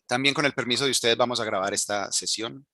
También con el permiso de ustedes vamos a grabar esta sesión.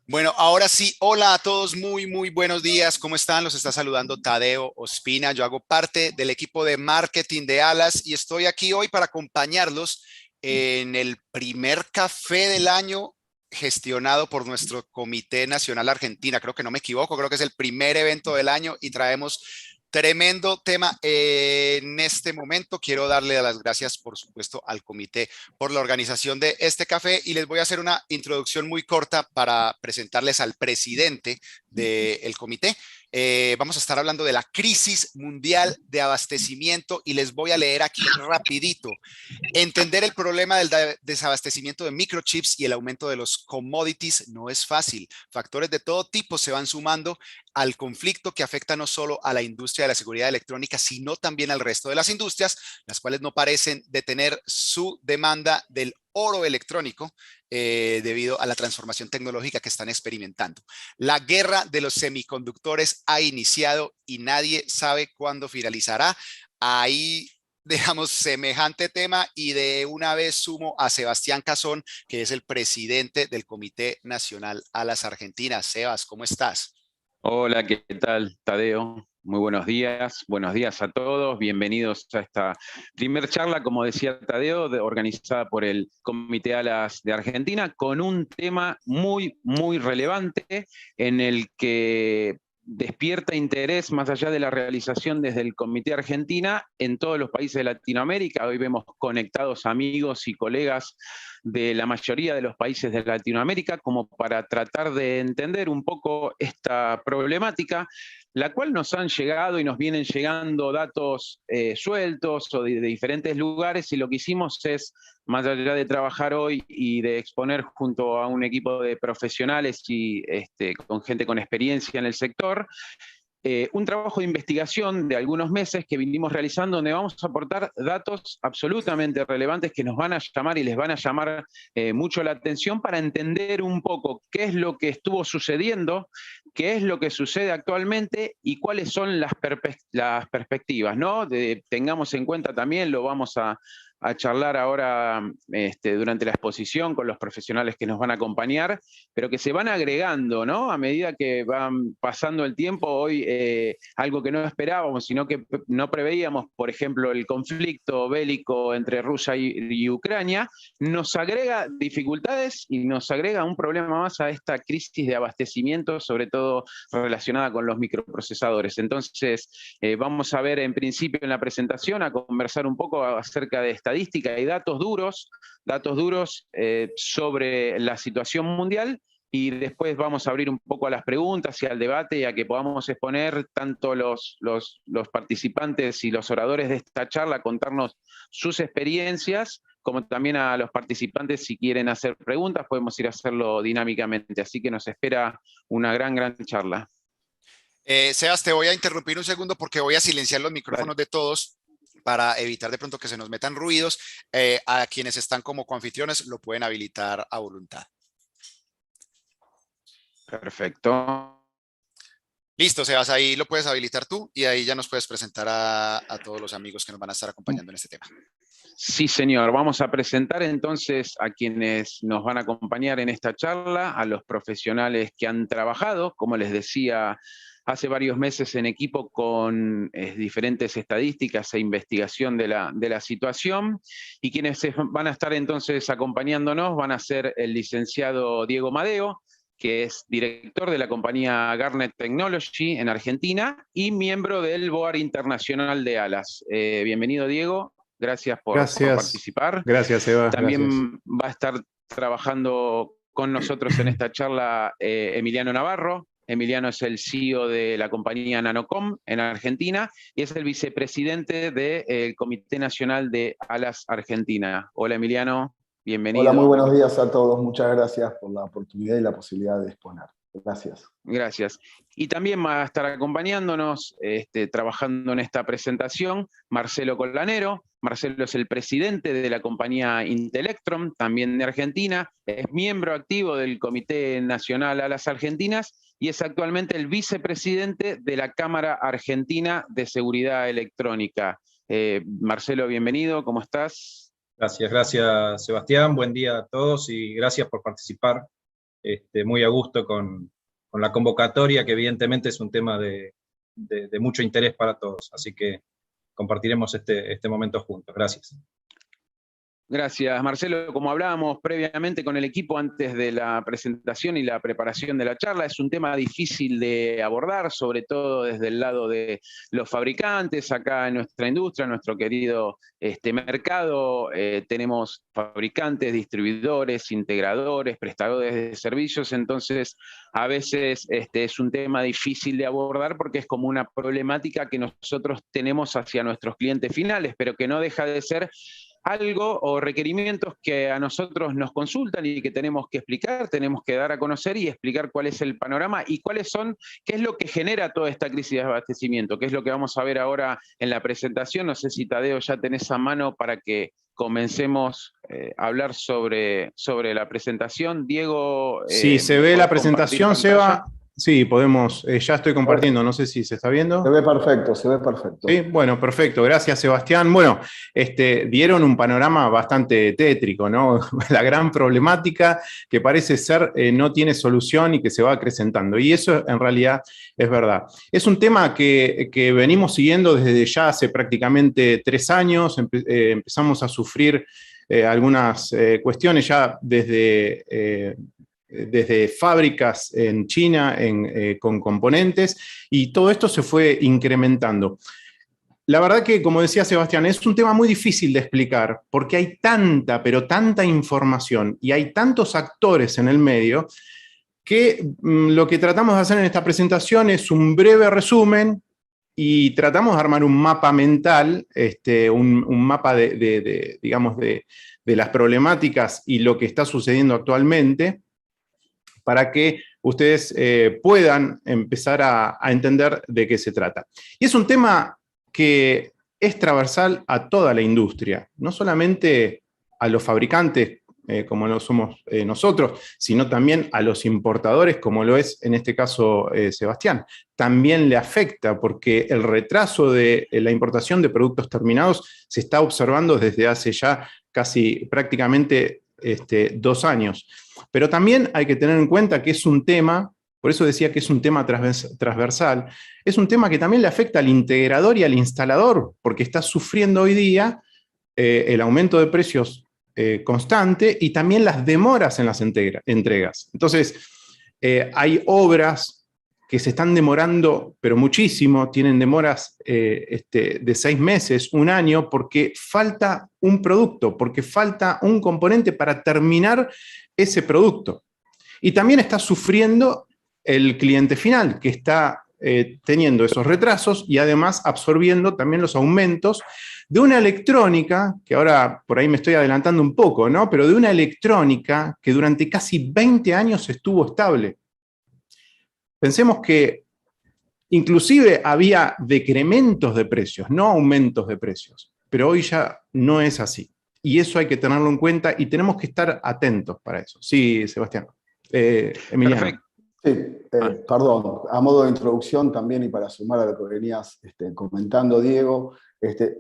Bueno, ahora sí, hola a todos, muy buenos días. ¿Cómo están? Los está saludando Tadeo Ospina. Yo hago parte del equipo de marketing de Alas y estoy aquí hoy para acompañarlos en el primer café del año gestionado por nuestro Comité Nacional Argentina. Creo que no me equivoco, creo que es el primer evento del año y traemos tremendo tema en este momento. Quiero darle las gracias, por supuesto, al comité por la organización de este café y les voy a hacer una introducción muy corta para presentarles al presidente del comité. Vamos a estar hablando de la crisis mundial de abastecimiento y les voy a leer aquí rapidito. Entender el problema del desabastecimiento de microchips y el aumento de los commodities no es fácil. Factores de todo tipo se van sumando al conflicto que afecta no solo a la industria de la seguridad electrónica, sino también al resto de las industrias, las cuales no parecen detener su demanda del oro electrónico debido a la transformación tecnológica que están experimentando. La guerra de los semiconductores ha iniciado y nadie sabe cuándo finalizará. Ahí dejamos semejante tema y de una vez sumo a Sebastián Cazón, que es el presidente del Comité Nacional Alas Argentinas. Sebas, ¿cómo estás? Hola, ¿qué tal, Tadeo? Muy buenos días a todos, bienvenidos a esta primer charla, como decía Tadeo, organizada por el Comité Alas de Argentina, con un tema muy relevante en el que despierta interés más allá de la realización desde el Comité Argentina en todos los países de Latinoamérica. Hoy vemos conectados amigos y colegas de la mayoría de los países de Latinoamérica como para tratar de entender un poco esta problemática, la cual nos han llegado y nos vienen llegando datos sueltos o de diferentes lugares, y lo que hicimos es, más allá de trabajar hoy y de exponer junto a un equipo de profesionales y con gente con experiencia en el sector, un trabajo de investigación de algunos meses que vinimos realizando, donde vamos a aportar datos absolutamente relevantes que nos van a llamar y les van a llamar mucho la atención para entender un poco qué es lo que estuvo sucediendo, qué es lo que sucede actualmente y cuáles son las perspectivas, ¿no? Tengamos en cuenta también, lo vamos a charlar ahora durante la exposición con los profesionales que nos van a acompañar, pero que se van agregando, ¿no? A medida que van pasando el tiempo. Hoy algo que no esperábamos, sino que no preveíamos, por ejemplo, el conflicto bélico entre Rusia y Ucrania, nos agrega dificultades y nos agrega un problema más a esta crisis de abastecimiento, sobre todo relacionada con los microprocesadores. Entonces, vamos a ver en principio en la presentación, a conversar un poco acerca de estadística y datos duros sobre la situación mundial, y después vamos a abrir un poco a las preguntas y al debate y a que podamos exponer tanto los participantes y los oradores de esta charla, contarnos sus experiencias, como también a los participantes, si quieren hacer preguntas, podemos ir a hacerlo dinámicamente. Así que nos espera una gran charla. Sebas, te voy a interrumpir un segundo porque voy a silenciar los micrófonos Vale. de todos para evitar de pronto que se nos metan ruidos. A quienes están como coanfitriones lo pueden habilitar a voluntad. Perfecto. Listo, Sebas, ahí lo puedes habilitar tú y ahí ya nos puedes presentar a todos los amigos que nos van a estar acompañando en este tema. Sí, señor. Vamos a presentar entonces a quienes nos van a acompañar en esta charla, a los profesionales que han trabajado, como les decía, hace varios meses en equipo con diferentes estadísticas e investigación de la situación, y quienes van a estar entonces acompañándonos van a ser el licenciado Diego Madeo, que es director de la compañía Garnet Technology en Argentina y miembro del Board Internacional de Alas. Bienvenido, Diego. Gracias por participar. Gracias, Eva. También va a estar trabajando con nosotros en esta charla Emiliano Navarro. Emiliano es el CEO de la compañía Nanocom en Argentina y es el vicepresidente del Comité Nacional de Alas Argentina. Hola, Emiliano. Bienvenido. Hola, muy buenos días a todos. Muchas gracias por la oportunidad y la posibilidad de exponer. Gracias. Gracias. Y también va a estar acompañándonos, trabajando en esta presentación, Marcelo Collanero. Marcelo es el presidente de la compañía Intelectron, también de Argentina, es miembro activo del Comité Nacional Alas Argentinas y es actualmente el vicepresidente de la Cámara Argentina de Seguridad Electrónica. Marcelo, bienvenido, ¿cómo estás? Gracias Sebastián, buen día a todos y gracias por participar. Muy a gusto con la convocatoria, que evidentemente es un tema de mucho interés para todos, así que compartiremos este momento juntos. Gracias. Gracias, Marcelo. Como hablábamos previamente con el equipo antes de la presentación y la preparación de la charla, es un tema difícil de abordar, sobre todo desde el lado de los fabricantes. Acá en nuestra industria, en nuestro querido mercado, tenemos fabricantes, distribuidores, integradores, prestadores de servicios, entonces a veces es un tema difícil de abordar porque es como una problemática que nosotros tenemos hacia nuestros clientes finales, pero que no deja de ser algo o requerimientos que a nosotros nos consultan y que tenemos que explicar, tenemos que dar a conocer y explicar cuál es el panorama y qué es lo que genera toda esta crisis de abastecimiento, qué es lo que vamos a ver ahora en la presentación. No sé si Tadeo ya tenés a mano para que comencemos a hablar sobre la presentación. Diego, sí, se ve la presentación, Seba. Sí, podemos, ya estoy compartiendo, no sé si se está viendo. Se ve perfecto, se ve perfecto. Sí, bueno, perfecto, gracias Sebastián. Bueno, dieron un panorama bastante tétrico, ¿no? La gran problemática que parece ser no tiene solución y que se va acrecentando. Y eso en realidad es verdad. Es un tema que venimos siguiendo desde ya hace prácticamente 3 años. Empezamos a sufrir algunas cuestiones ya desde fábricas en China con componentes, y todo esto se fue incrementando. La verdad que, como decía Sebastián, es un tema muy difícil de explicar porque hay tanta, pero tanta información y hay tantos actores en el medio que lo que tratamos de hacer en esta presentación es un breve resumen y tratamos de armar un mapa mental, un mapa digamos, de las problemáticas y lo que está sucediendo actualmente, para que ustedes puedan empezar a entender de qué se trata. Y es un tema que es transversal a toda la industria, no solamente a los fabricantes, como lo somos nosotros, sino también a los importadores, como lo es en este caso Sebastián. También le afecta porque el retraso de la importación de productos terminados se está observando desde hace ya casi prácticamente 2 años. Pero también hay que tener en cuenta que es un tema, por eso decía que es un tema transversal, es un tema que también le afecta al integrador y al instalador, porque está sufriendo hoy día el aumento de precios constante y también las demoras en las entregas. Entonces, hay obras que se están demorando, pero muchísimo, tienen demoras de 6 meses, 1 año, porque falta un producto, porque falta un componente para terminar ese producto. Y también está sufriendo el cliente final, que está teniendo esos retrasos y además absorbiendo también los aumentos de una electrónica, que ahora por ahí me estoy adelantando un poco, ¿no? Pero de una electrónica que durante casi 20 años estuvo estable. Pensemos que inclusive había decrementos de precios, no aumentos de precios, pero hoy ya no es así. Y eso hay que tenerlo en cuenta y tenemos que estar atentos para eso. Sí, Sebastián. Emiliano. Perfecto. Sí, perdón, a modo de introducción también y para sumar a lo que venías comentando, Diego,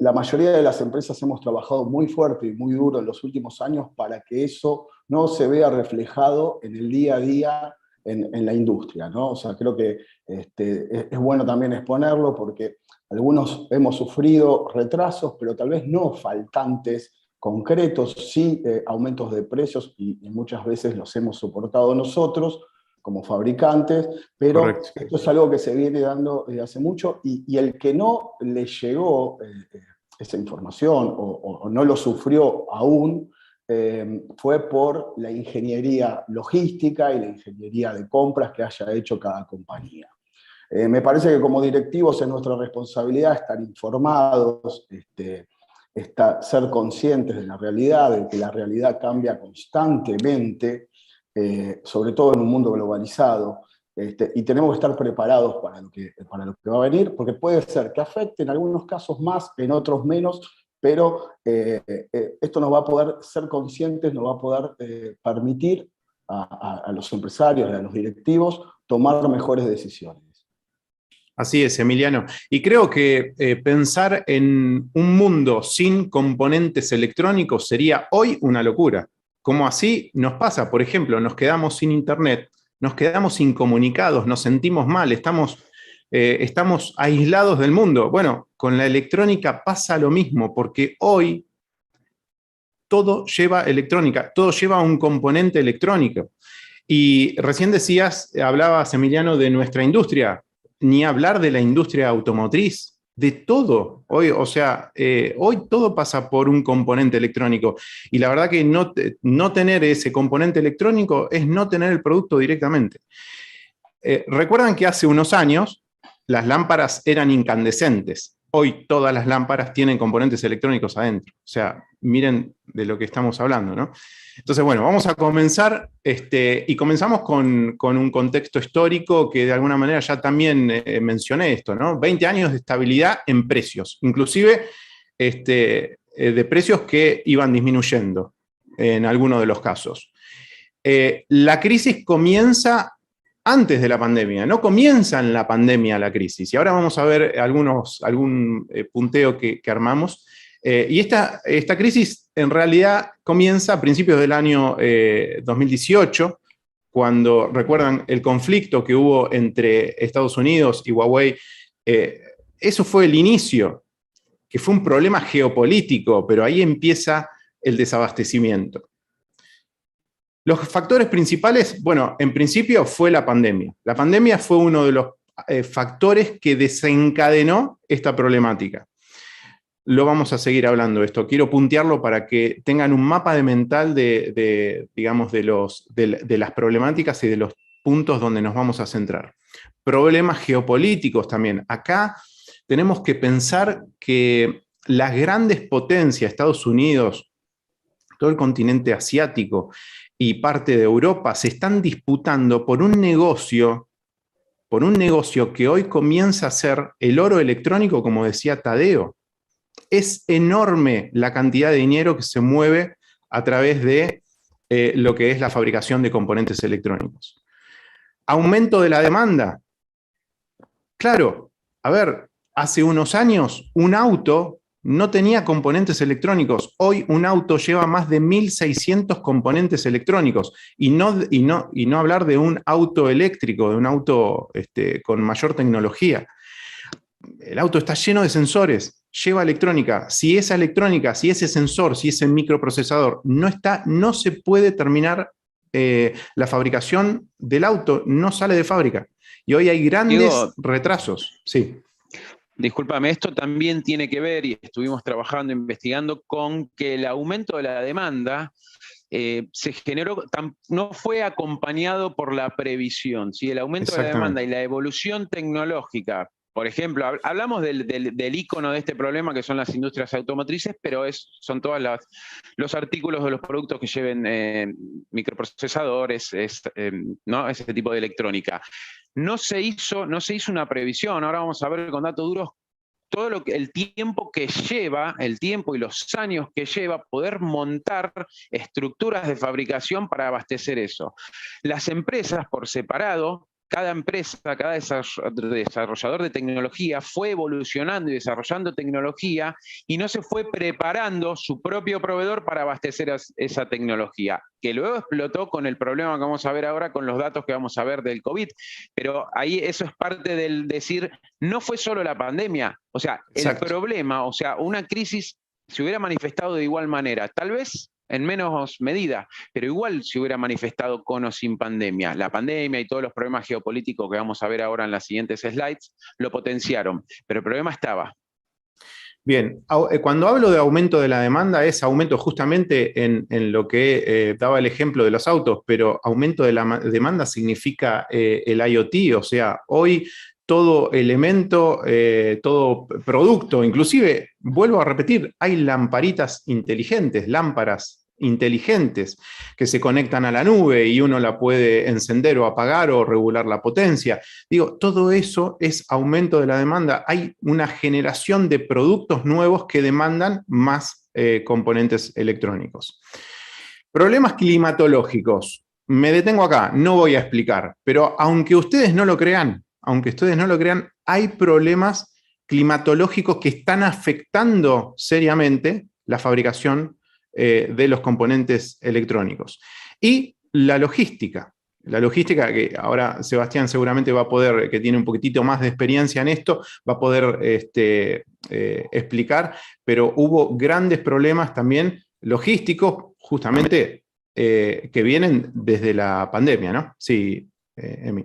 la mayoría de las empresas hemos trabajado muy fuerte y muy duro en los últimos años para que eso no se vea reflejado en el día a día en la industria, ¿no? O sea, creo que es bueno también exponerlo porque algunos hemos sufrido retrasos, pero tal vez no faltantes concretos, sí aumentos de precios y muchas veces los hemos soportado nosotros como fabricantes, pero correcto, esto es algo que se viene dando desde hace mucho y el que no le llegó esa información o no lo sufrió aún fue por la ingeniería logística y la ingeniería de compras que haya hecho cada compañía. Me parece que como directivos es nuestra responsabilidad estar informados, ser conscientes de la realidad, de que la realidad cambia constantemente, sobre todo en un mundo globalizado, y tenemos que estar preparados para lo que va a venir, porque puede ser que afecte en algunos casos más, en otros menos, pero esto nos va a poder ser conscientes, nos va a poder permitir a los empresarios y a los directivos tomar mejores decisiones. Así es, Emiliano. Y creo que pensar en un mundo sin componentes electrónicos sería hoy una locura. Como así nos pasa, por ejemplo, nos quedamos sin internet, nos quedamos incomunicados, nos sentimos mal, estamos aislados del mundo. Bueno, con la electrónica pasa lo mismo, porque hoy todo lleva electrónica, todo lleva un componente electrónico. Y recién hablabas, Emiliano, de nuestra industria, ni hablar de la industria automotriz, de todo. Hoy, hoy todo pasa por un componente electrónico. Y la verdad que no tener ese componente electrónico es no tener el producto directamente. Recuerdan que hace unos años las lámparas eran incandescentes. Hoy todas las lámparas tienen componentes electrónicos adentro. O sea, miren de lo que estamos hablando, ¿no? Entonces, bueno, vamos a comenzar, y comenzamos con un contexto histórico que de alguna manera ya también mencioné esto, ¿no? 20 años de estabilidad en precios, inclusive de precios que iban disminuyendo en algunos de los casos. La crisis comienza antes de la pandemia, no comienza en la pandemia la crisis. Y ahora vamos a ver algún punteo que armamos. Y esta crisis en realidad comienza a principios del año 2018, cuando, recuerdan, el conflicto que hubo entre Estados Unidos y Huawei. Eso fue el inicio, que fue un problema geopolítico, pero ahí empieza el desabastecimiento. Los factores principales, bueno, en principio fue la pandemia. La pandemia fue uno de los factores que desencadenó esta problemática. Lo vamos a seguir hablando esto. Quiero puntearlo para que tengan un mapa mental digamos, de las problemáticas y de los puntos donde nos vamos a centrar. Problemas geopolíticos también. Acá tenemos que pensar que las grandes potencias, Estados Unidos, todo el continente asiático y parte de Europa, se están disputando por un negocio que hoy comienza a ser el oro electrónico, como decía Tadeo. Es enorme la cantidad de dinero que se mueve a través de lo que es la fabricación de componentes electrónicos. Aumento de la demanda. Claro, a ver, hace unos años un auto no tenía componentes electrónicos. Hoy un auto lleva más de 1.600 componentes electrónicos. Y no hablar de un auto eléctrico, de un auto con mayor tecnología. El auto está lleno de sensores, lleva electrónica. Si esa electrónica, si ese sensor, si ese microprocesador no está, no se puede terminar la fabricación del auto, no sale de fábrica. Y hoy hay grandes retrasos. Sí. Discúlpame, esto también tiene que ver, y estuvimos trabajando, investigando, con que el aumento de la demanda se generó, no fue acompañado por la previsión, ¿sí? El aumento de la demanda y la evolución tecnológica. Por ejemplo, hablamos del ícono de este problema, que son las industrias automotrices, pero son todos los artículos de los productos que lleven microprocesadores, ¿no? Ese tipo de electrónica. No se hizo una previsión. Ahora vamos a ver con datos duros todo el tiempo que lleva, el tiempo y los años que lleva poder montar estructuras de fabricación para abastecer eso. Las empresas por separado, cada empresa, cada desarrollador de tecnología fue evolucionando y desarrollando tecnología y no se fue preparando su propio proveedor para abastecer esa tecnología, que luego explotó con el problema que vamos a ver ahora con los datos que vamos a ver del COVID. Pero ahí eso es parte del decir, no fue solo la pandemia, o sea, Exacto. El problema, o sea, una crisis se hubiera manifestado de igual manera, tal vez en menos medida, pero igual se hubiera manifestado con o sin pandemia. La pandemia y todos los problemas geopolíticos que vamos a ver ahora en las siguientes slides lo potenciaron, pero el problema estaba. Bien, cuando hablo de aumento de la demanda es aumento justamente en lo que daba el ejemplo de los autos, pero aumento de la demanda significa el IoT, o sea, hoy todo elemento, todo producto, inclusive, vuelvo a repetir, hay lamparitas inteligentes, lámparas inteligentes que se conectan a la nube y uno la puede encender o apagar o regular la potencia. Digo, todo eso es aumento de la demanda. Hay una generación de productos nuevos que demandan más componentes electrónicos. Problemas climatológicos. Me detengo acá, no voy a explicar, pero aunque ustedes no lo crean, hay problemas climatológicos que están afectando seriamente la fabricación de los componentes electrónicos. Y la logística que ahora Sebastián seguramente va a poder, que tiene un poquitito más de experiencia en esto, va a poder explicar, pero hubo grandes problemas también logísticos, justamente, que vienen desde la pandemia, ¿no? Sí, Emi.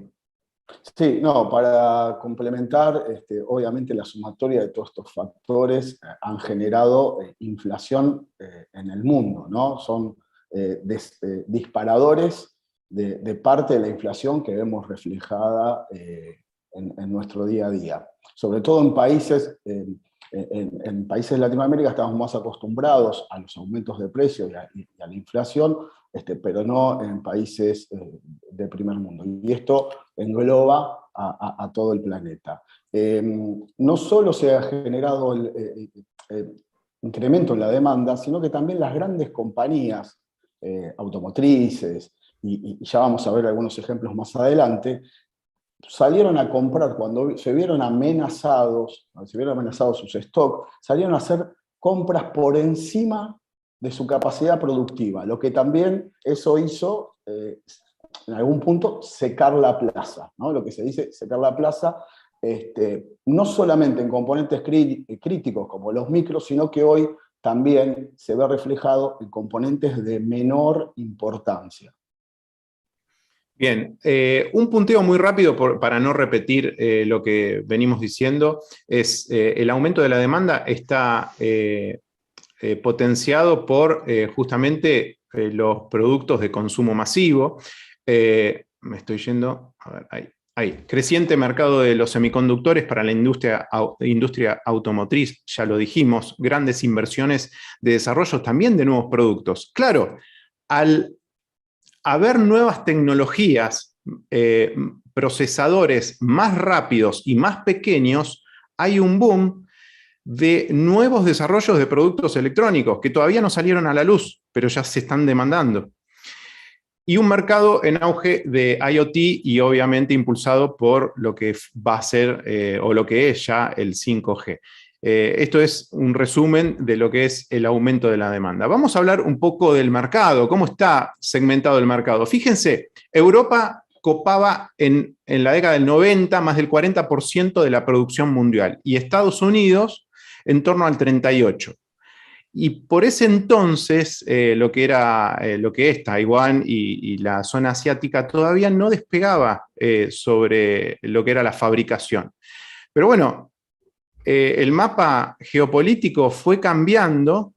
Sí, no, para complementar, obviamente la sumatoria de todos estos factores han generado inflación en el mundo, ¿no? Son disparadores de parte de la inflación que vemos reflejada en nuestro día a día. Sobre todo en países de Latinoamérica estamos más acostumbrados a los aumentos de precios y a la inflación, pero no en países de primer mundo. Y esto engloba a todo el planeta. No solo se ha generado el incremento en la demanda, sino que también las grandes compañías automotrices, y ya vamos a ver algunos ejemplos más adelante, salieron a comprar, cuando se vieron amenazados sus stocks, salieron a hacer compras por encima de su capacidad productiva, lo que también eso hizo, en algún punto, secar la plaza, ¿no? Lo que se dice secar la plaza, no solamente en componentes críticos como los micros, sino que hoy también se ve reflejado en componentes de menor importancia. Bien, un punteo muy rápido para no repetir lo que venimos diciendo es el aumento de la demanda está potenciado por justamente los productos de consumo masivo. Me estoy yendo, a ver, ahí. Creciente mercado de los semiconductores para la industria automotriz, ya lo dijimos, grandes inversiones de desarrollo también de nuevos productos. Claro, al haber nuevas tecnologías, procesadores más rápidos y más pequeños, hay un boom de nuevos desarrollos de productos electrónicos que todavía no salieron a la luz, pero ya se están demandando. Y un mercado en auge de IoT y obviamente impulsado por lo que va a ser o lo que es ya el 5G. Esto es un resumen de lo que es el aumento de la demanda. Vamos a hablar un poco del mercado, cómo está segmentado el mercado. Fíjense, Europa copaba en la década del 90 más del 40% de la producción mundial y Estados Unidos en torno al 38%. Y por ese entonces, lo que es Taiwán y la zona asiática todavía no despegaba sobre lo que era la fabricación. Pero bueno, el mapa geopolítico fue cambiando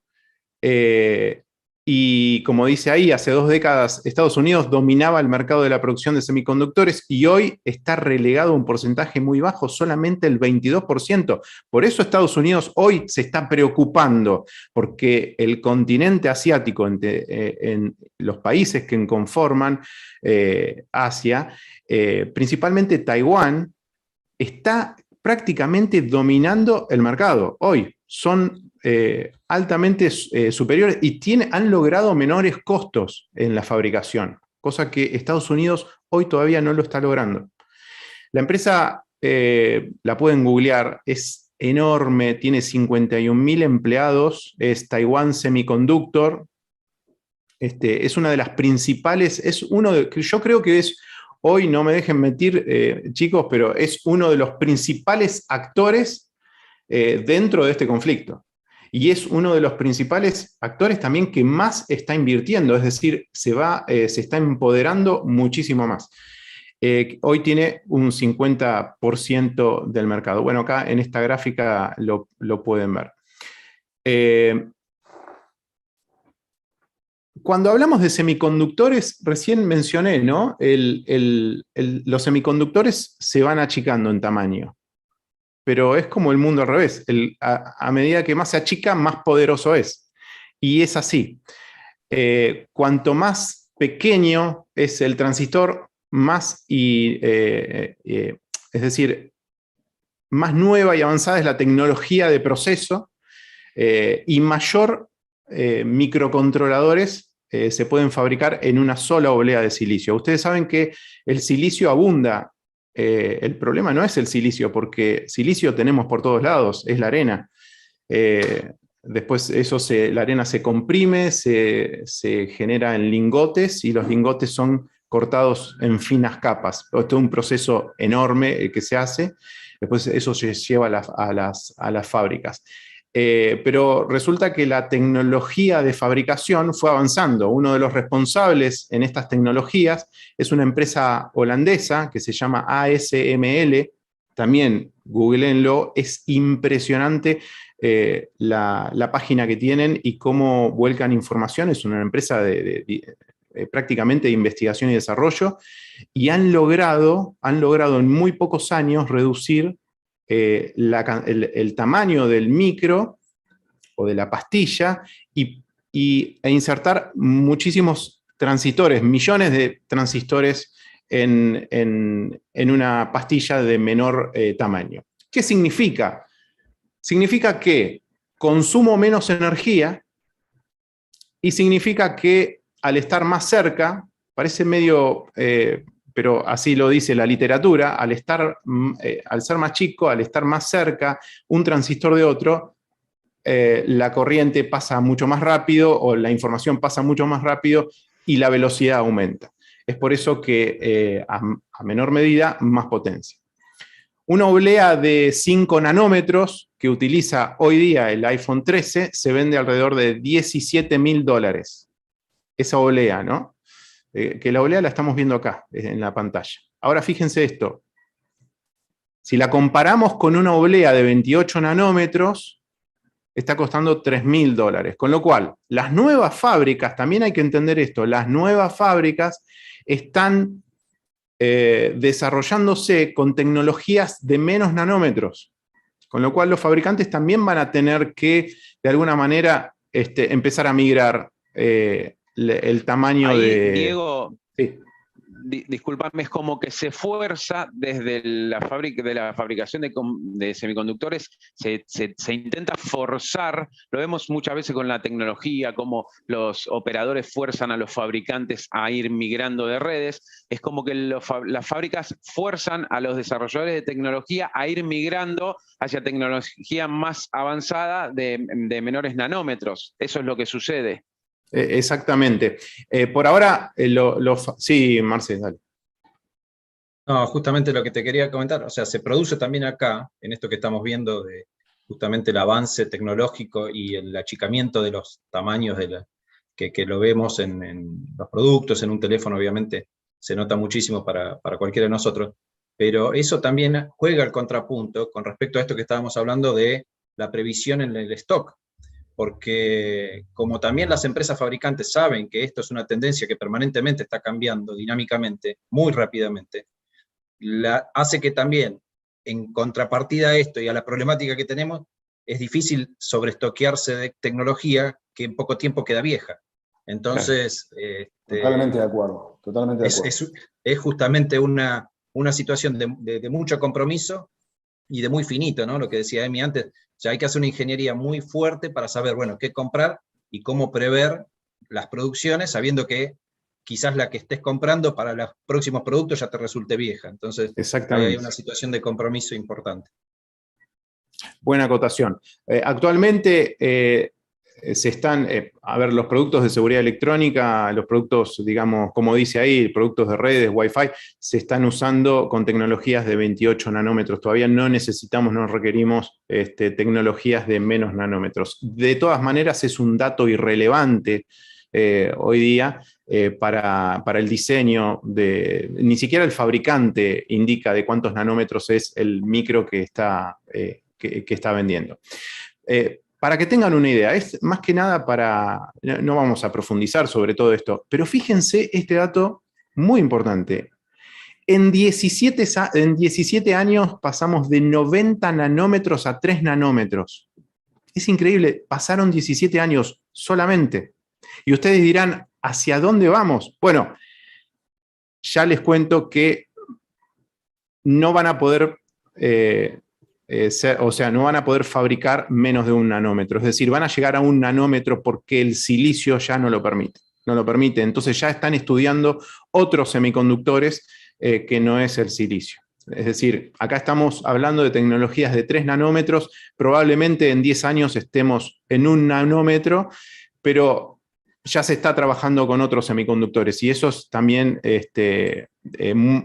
y como dice ahí, hace 2 décadas Estados Unidos dominaba el mercado de la producción de semiconductores y hoy está relegado a un porcentaje muy bajo, solamente el 22%. Por eso Estados Unidos hoy se está preocupando, porque el continente asiático, en los países que conforman Asia, principalmente Taiwán, está prácticamente dominando el mercado. Hoy son altamente superiores y han logrado menores costos en la fabricación, cosa que Estados Unidos hoy todavía no lo está logrando. La empresa, la pueden googlear, es enorme, tiene 51.000 empleados, es Taiwan Semiconductor, es una de las principales, yo creo que es, hoy no me dejen mentir, chicos, pero es uno de los principales actores dentro de este conflicto. Y es uno de los principales actores también que más está invirtiendo, es decir, se está empoderando muchísimo más. Hoy tiene un 50% del mercado. Bueno, acá en esta gráfica lo pueden ver. Cuando hablamos de semiconductores, recién mencioné, ¿no? Los semiconductores se van achicando en tamaño. Pero es como el mundo al revés. A medida que más se achica, más poderoso es. Y es así. cuanto más pequeño es el transistor, es decir, más nueva y avanzada es la tecnología de proceso, y mayor microcontroladores se pueden fabricar en una sola oblea de silicio. Ustedes saben que el silicio abunda. El problema no es el silicio, porque silicio tenemos por todos lados, es la arena. Después la arena se comprime, se genera en lingotes, y los lingotes son cortados en finas capas. Esto es un proceso enorme que se hace. Después eso se lleva a las fábricas. Pero resulta que la tecnología de fabricación fue avanzando. Uno de los responsables en estas tecnologías es una empresa holandesa que se llama ASML. También googleenlo, es impresionante la página que tienen y cómo vuelcan información. Es una empresa prácticamente de investigación y desarrollo, y han logrado en muy pocos años reducir el tamaño del micro o de la pastilla e insertar muchísimos transistores, millones de transistores en una pastilla de menor tamaño. ¿Qué significa? Significa que consumo menos energía, y significa que al estar más cerca, parece medio, pero así lo dice la literatura, al ser más chico, al estar más cerca un transistor de otro, la corriente pasa mucho más rápido, o la información pasa mucho más rápido, y la velocidad aumenta. Es por eso que a menor medida, más potencia. Una oblea de 5 nanómetros que utiliza hoy día el iPhone 13 se vende alrededor de $17.000. Esa oblea, ¿no? Que la oblea la estamos viendo acá, en la pantalla. Ahora fíjense esto. Si la comparamos con una oblea de 28 nanómetros, está costando $3.000. Con lo cual, las nuevas fábricas, también hay que entender esto, las nuevas fábricas están desarrollándose con tecnologías de menos nanómetros. Con lo cual, los fabricantes también van a tener que, de alguna manera, empezar a migrar el tamaño ahí, de... Diego, sí. Disculpame, es como que se fuerza desde la fabricación de semiconductores, se intenta forzar, lo vemos muchas veces con la tecnología, como los operadores fuerzan a los fabricantes a ir migrando de redes, es como que las fábricas fuerzan a los desarrolladores de tecnología a ir migrando hacia tecnología más avanzada de menores nanómetros. Eso es lo que sucede. Exactamente. Por ahora, sí, Marce, dale. No, justamente lo que te quería comentar, o sea, se produce también acá, en esto que estamos viendo, de justamente el avance tecnológico y el achicamiento de los tamaños que lo vemos en los productos, en un teléfono obviamente se nota muchísimo para cualquiera de nosotros, pero eso también juega al contrapunto con respecto a esto que estábamos hablando de la previsión en el stock, porque como también las empresas fabricantes saben que esto es una tendencia que permanentemente está cambiando dinámicamente, muy rápidamente, hace que también, en contrapartida a esto y a la problemática que tenemos, es difícil sobreestoquearse de tecnología que en poco tiempo queda vieja. Entonces... Totalmente de acuerdo, totalmente de acuerdo. Es justamente una situación de mucho compromiso y de muy finito, ¿no? Lo que decía Emi antes, o sea, hay que hacer una ingeniería muy fuerte para saber, bueno, qué comprar y cómo prever las producciones, sabiendo que quizás la que estés comprando para los próximos productos ya te resulte vieja. Entonces, ahí hay una situación de compromiso importante. Buena acotación. Actualmente se están, los productos de seguridad electrónica, los productos, digamos, como dice ahí, productos de redes, Wi-Fi, se están usando con tecnologías de 28 nanómetros. Todavía no necesitamos, no requerimos tecnologías de menos nanómetros. De todas maneras, es un dato irrelevante hoy día para el diseño ni siquiera el fabricante indica de cuántos nanómetros es el micro que está vendiendo. Para que tengan una idea, es más que nada no vamos a profundizar sobre todo esto, pero fíjense este dato muy importante. En 17 años pasamos de 90 nanómetros a 3 nanómetros. Es increíble, pasaron 17 años solamente. Y ustedes dirán, ¿hacia dónde vamos? Bueno, ya les cuento que no van a poder no van a poder fabricar menos de 1 nanómetro. Es decir, van a llegar a 1 nanómetro porque el silicio ya no lo permite. No lo permite. Entonces ya están estudiando otros semiconductores que no es el silicio. Es decir, acá estamos hablando de tecnologías de 3 nanómetros. Probablemente en 10 años estemos en 1 nanómetro, pero ya se está trabajando con otros semiconductores y eso también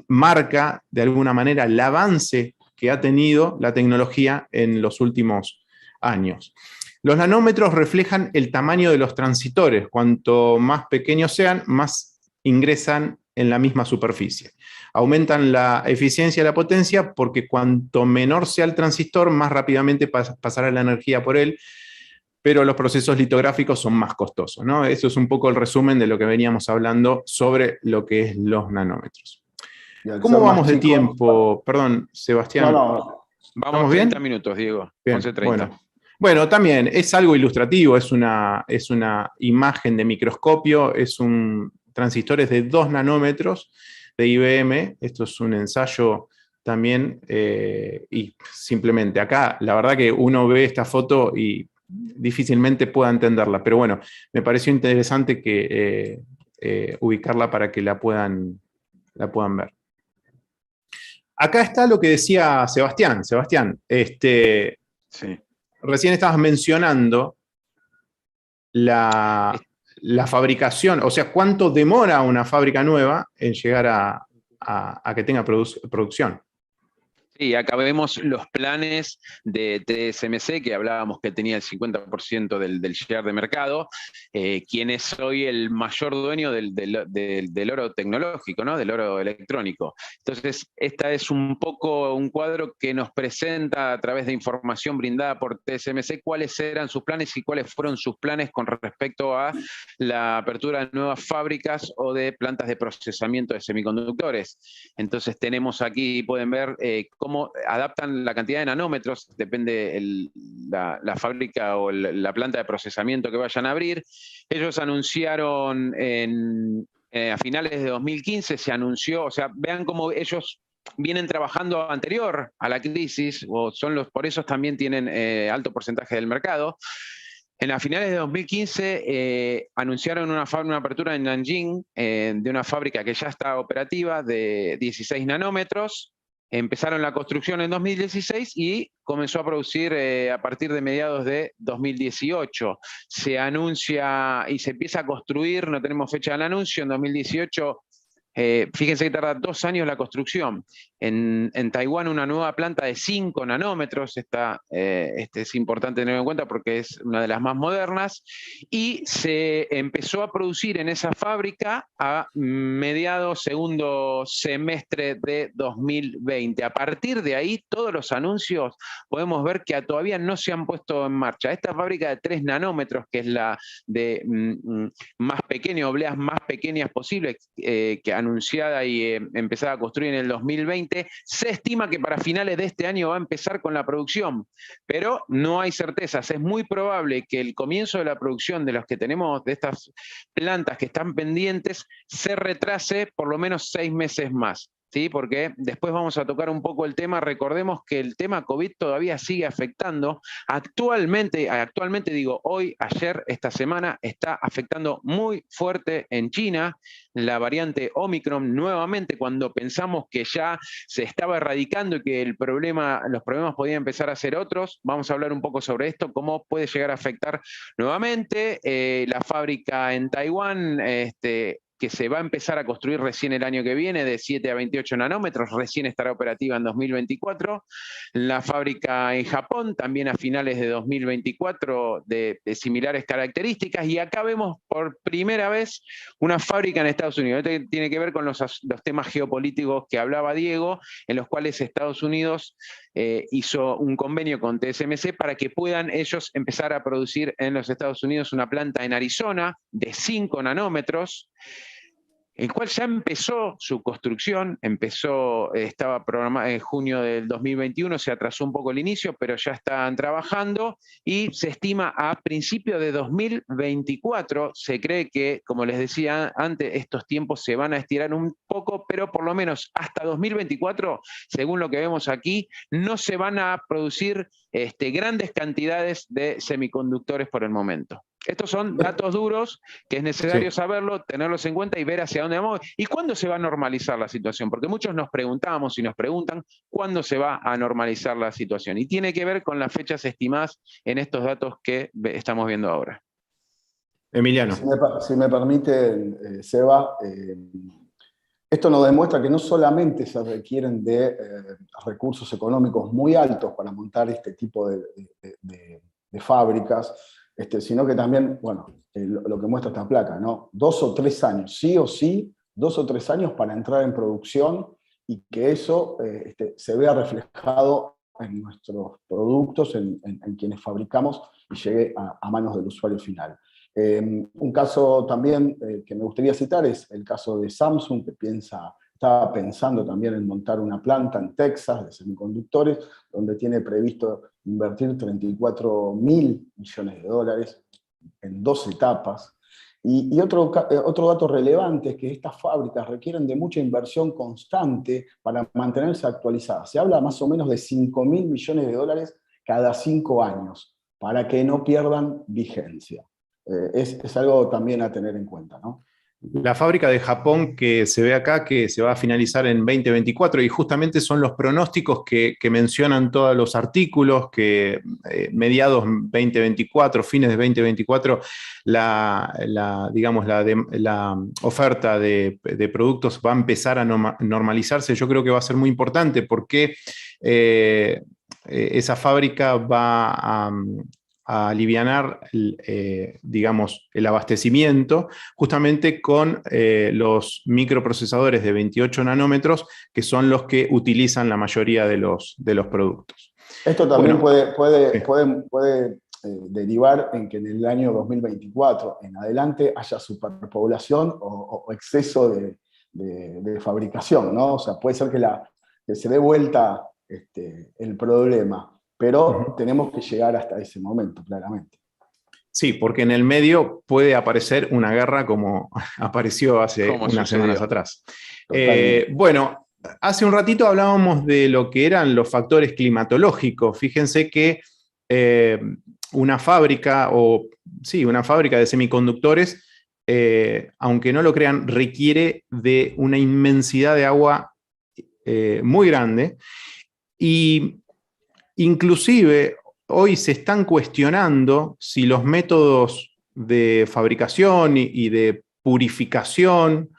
marca de alguna manera el avance que ha tenido la tecnología en los últimos años. Los nanómetros reflejan el tamaño de los transistores. Cuanto más pequeños sean, más ingresan en la misma superficie. Aumentan la eficiencia y la potencia porque cuanto menor sea el transistor, más rápidamente pasará la energía por él, pero los procesos litográficos son más costosos, ¿no? Eso es un poco el resumen de lo que veníamos hablando sobre lo que es los nanómetros. ¿Cómo vamos de tiempo? Perdón, Sebastián. No. Vamos 30 minutos, Diego. Bien, 11:30. Bueno, también es algo ilustrativo, es una imagen de microscopio, transistores de 2 nanómetros de IBM. Esto es un ensayo también, y simplemente acá, la verdad que uno ve esta foto y difícilmente pueda entenderla, pero bueno, me pareció interesante que ubicarla para que la puedan ver. Acá está lo que decía Sebastián. Sebastián, sí. Recién estabas mencionando la fabricación, o sea, cuánto demora una fábrica nueva en llegar a que tenga producción. Sí, acá vemos los planes de TSMC, que hablábamos que tenía el 50% del share de mercado, quien es hoy el mayor dueño del oro tecnológico, ¿no? Del oro electrónico. Entonces, esta es un poco un cuadro que nos presenta a través de información brindada por TSMC cuáles eran sus planes y cuáles fueron sus planes con respecto a la apertura de nuevas fábricas o de plantas de procesamiento de semiconductores. Entonces, tenemos aquí, pueden ver, cómo adaptan la cantidad de nanómetros, depende la fábrica o la planta de procesamiento que vayan a abrir. Ellos anunciaron a finales de 2015, se anunció, o sea, vean cómo ellos vienen trabajando anterior a la crisis, por eso también tienen alto porcentaje del mercado. A finales de 2015 anunciaron una apertura en Nanjing de una fábrica que ya está operativa de 16 nanómetros. Empezaron la construcción en 2016 y comenzó a producir a partir de mediados de 2018. Se anuncia y se empieza a construir, no tenemos fecha del anuncio, en 2018. Fíjense que tarda 2 años la construcción. En Taiwán una nueva planta de 5 nanómetros, es importante tenerlo en cuenta porque es una de las más modernas, y se empezó a producir en esa fábrica a mediados segundo semestre de 2020. A partir de ahí, todos los anuncios podemos ver que todavía no se han puesto en marcha. Esta fábrica de 3 nanómetros, que es la de más pequeña, obleas más pequeñas posibles, que anunciada y empezada a construir en el 2020, se estima que para finales de este año va a empezar con la producción, pero no hay certezas. Es muy probable que el comienzo de la producción de los que tenemos, de estas plantas que están pendientes, se retrase por lo menos 6 meses más. ¿Sí? Porque después vamos a tocar un poco el tema. Recordemos que el tema COVID todavía sigue afectando. Actualmente digo, hoy, ayer, esta semana, está afectando muy fuerte en China la variante Omicron nuevamente, cuando pensamos que ya se estaba erradicando y que los problemas podían empezar a ser otros. Vamos a hablar un poco sobre esto, cómo puede llegar a afectar nuevamente. La fábrica en Taiwán, que se va a empezar a construir recién el año que viene, de 7 a 28 nanómetros, recién estará operativa en 2024. La fábrica en Japón, también a finales de 2024, de similares características. Y acá vemos por primera vez una fábrica en Estados Unidos. Esto tiene que ver con los temas geopolíticos que hablaba Diego, en los cuales Estados Unidos hizo un convenio con TSMC para que puedan ellos empezar a producir en los Estados Unidos una planta en Arizona de 5 nanómetros. el cual ya empezó su construcción, estaba programado en junio del 2021, se atrasó un poco el inicio, pero ya están trabajando y se estima a principios de 2024, se cree que, como les decía antes, estos tiempos se van a estirar un poco, pero por lo menos hasta 2024, según lo que vemos aquí, no se van a producir grandes cantidades de semiconductores por el momento. Estos son datos duros que es necesario saberlo, tenerlos en cuenta y ver hacia dónde vamos. ¿Y cuándo se va a normalizar la situación? Porque muchos nos preguntamos y nos preguntan cuándo se va a normalizar la situación. Y tiene que ver con las fechas estimadas en estos datos que estamos viendo ahora. Emiliano. Si me permite, Seba, esto nos demuestra que no solamente se requieren de recursos económicos muy altos para montar este tipo de fábricas, sino que también, bueno, lo que muestra esta placa, ¿no? 2 o 3 años, sí o sí, 2 o 3 años para entrar en producción y que eso se vea reflejado en nuestros productos, en quienes fabricamos y llegue a manos del usuario final. Un caso también que me gustaría citar es el caso de Samsung, que estaba pensando también en montar una planta en Texas de semiconductores, donde tiene previsto invertir 34.000 millones de dólares en 2 etapas. Y otro dato relevante es que estas fábricas requieren de mucha inversión constante para mantenerse actualizadas. Se habla más o menos de 5.000 millones de dólares cada 5 años, para que no pierdan vigencia. Es algo también a tener en cuenta, ¿no? La fábrica de Japón que se ve acá, que se va a finalizar en 2024, y justamente son los pronósticos que mencionan todos los artículos, que mediados 2024, fines de 2024, digamos, la oferta de productos va a empezar a normalizarse. Yo creo que va a ser muy importante porque esa fábrica va a alivianar, digamos, el abastecimiento justamente con los microprocesadores de 28 nanómetros, que son los que utilizan la mayoría de los productos. Esto también puede derivar en que en el año 2024 en adelante haya superpoblación o exceso de fabricación, ¿no? O sea, puede ser que se dé vuelta el problema, pero tenemos que llegar hasta ese momento, claramente. Sí, porque en el medio puede aparecer una guerra como apareció hace unas semanas atrás. Bueno, hace un ratito hablábamos de lo que eran los factores climatológicos. Fíjense que una fábrica de semiconductores, aunque no lo crean, requiere de una inmensidad de agua muy grande. Y inclusive hoy se están cuestionando si los métodos de fabricación y de purificación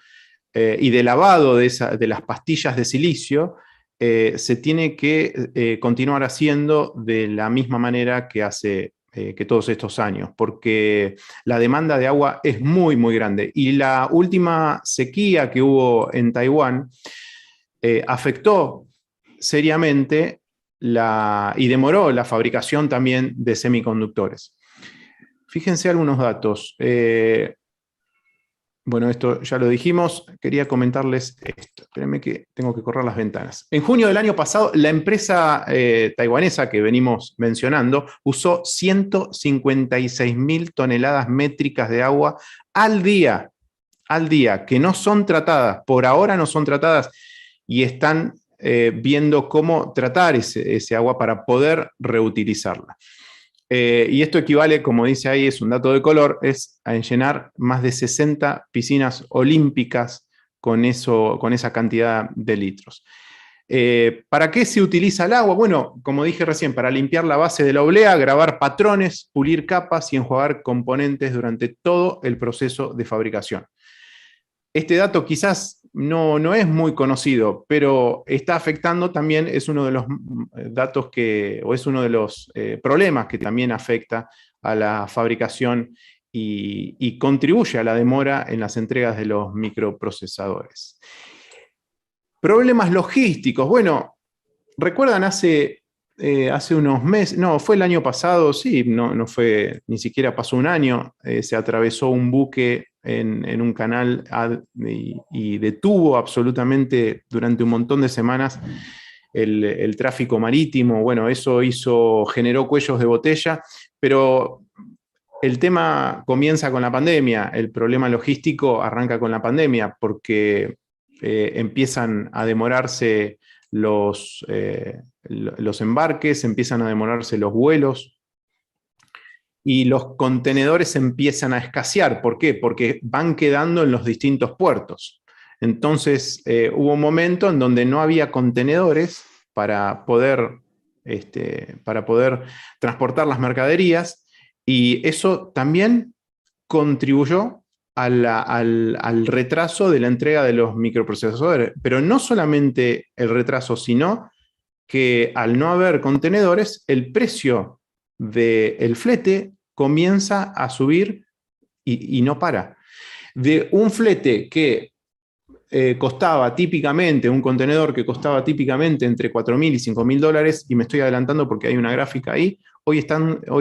y de lavado de las pastillas de silicio se tiene que continuar haciendo de la misma manera que hace que todos estos años, porque la demanda de agua es muy, muy grande. Y la última sequía que hubo en Taiwán afectó seriamente y demoró la fabricación también de semiconductores. Fíjense algunos datos. Bueno, esto ya lo dijimos. Quería comentarles esto. Espérenme que tengo que correr las ventanas. En junio del año pasado, la empresa taiwanesa que venimos mencionando usó 156.000 toneladas métricas de agua al día, que no son tratadas. Por ahora no son tratadas y están viendo cómo tratar ese agua para poder reutilizarla. Y esto equivale, como dice ahí, es un dato de color, es a llenar más de 60 piscinas olímpicas con esa cantidad de litros. ¿Para qué se utiliza el agua? Bueno, como dije recién, para limpiar la base de la oblea, grabar patrones, pulir capas y enjuagar componentes durante todo el proceso de fabricación. Este dato quizás no es muy conocido, pero está afectando también, es uno de los datos o es uno de los problemas que también afecta a la fabricación y contribuye a la demora en las entregas de los microprocesadores. Problemas logísticos. Bueno, ¿recuerdan hace hace unos meses, no, fue el año pasado, sí, no fue, ni siquiera pasó un año, se atravesó un buque en un canal y detuvo absolutamente durante un montón de semanas el tráfico marítimo. Bueno, eso generó cuellos de botella, pero el tema comienza con la pandemia, el problema logístico arranca con la pandemia, porque empiezan a demorarse los embarques, empiezan a demorarse los vuelos y los contenedores empiezan a escasear. ¿Por qué? Porque van quedando en los distintos puertos. Entonces hubo un momento en donde no había contenedores para poder transportar las mercaderías, y eso también contribuyó al retraso de la entrega de los microprocesadores. Pero no solamente el retraso, sino que al no haber contenedores, el precio del flete comienza a subir y no para. De un flete que costaba típicamente, un contenedor que costaba típicamente entre $4.000 y $5.000, y me estoy adelantando porque hay una gráfica ahí, hoy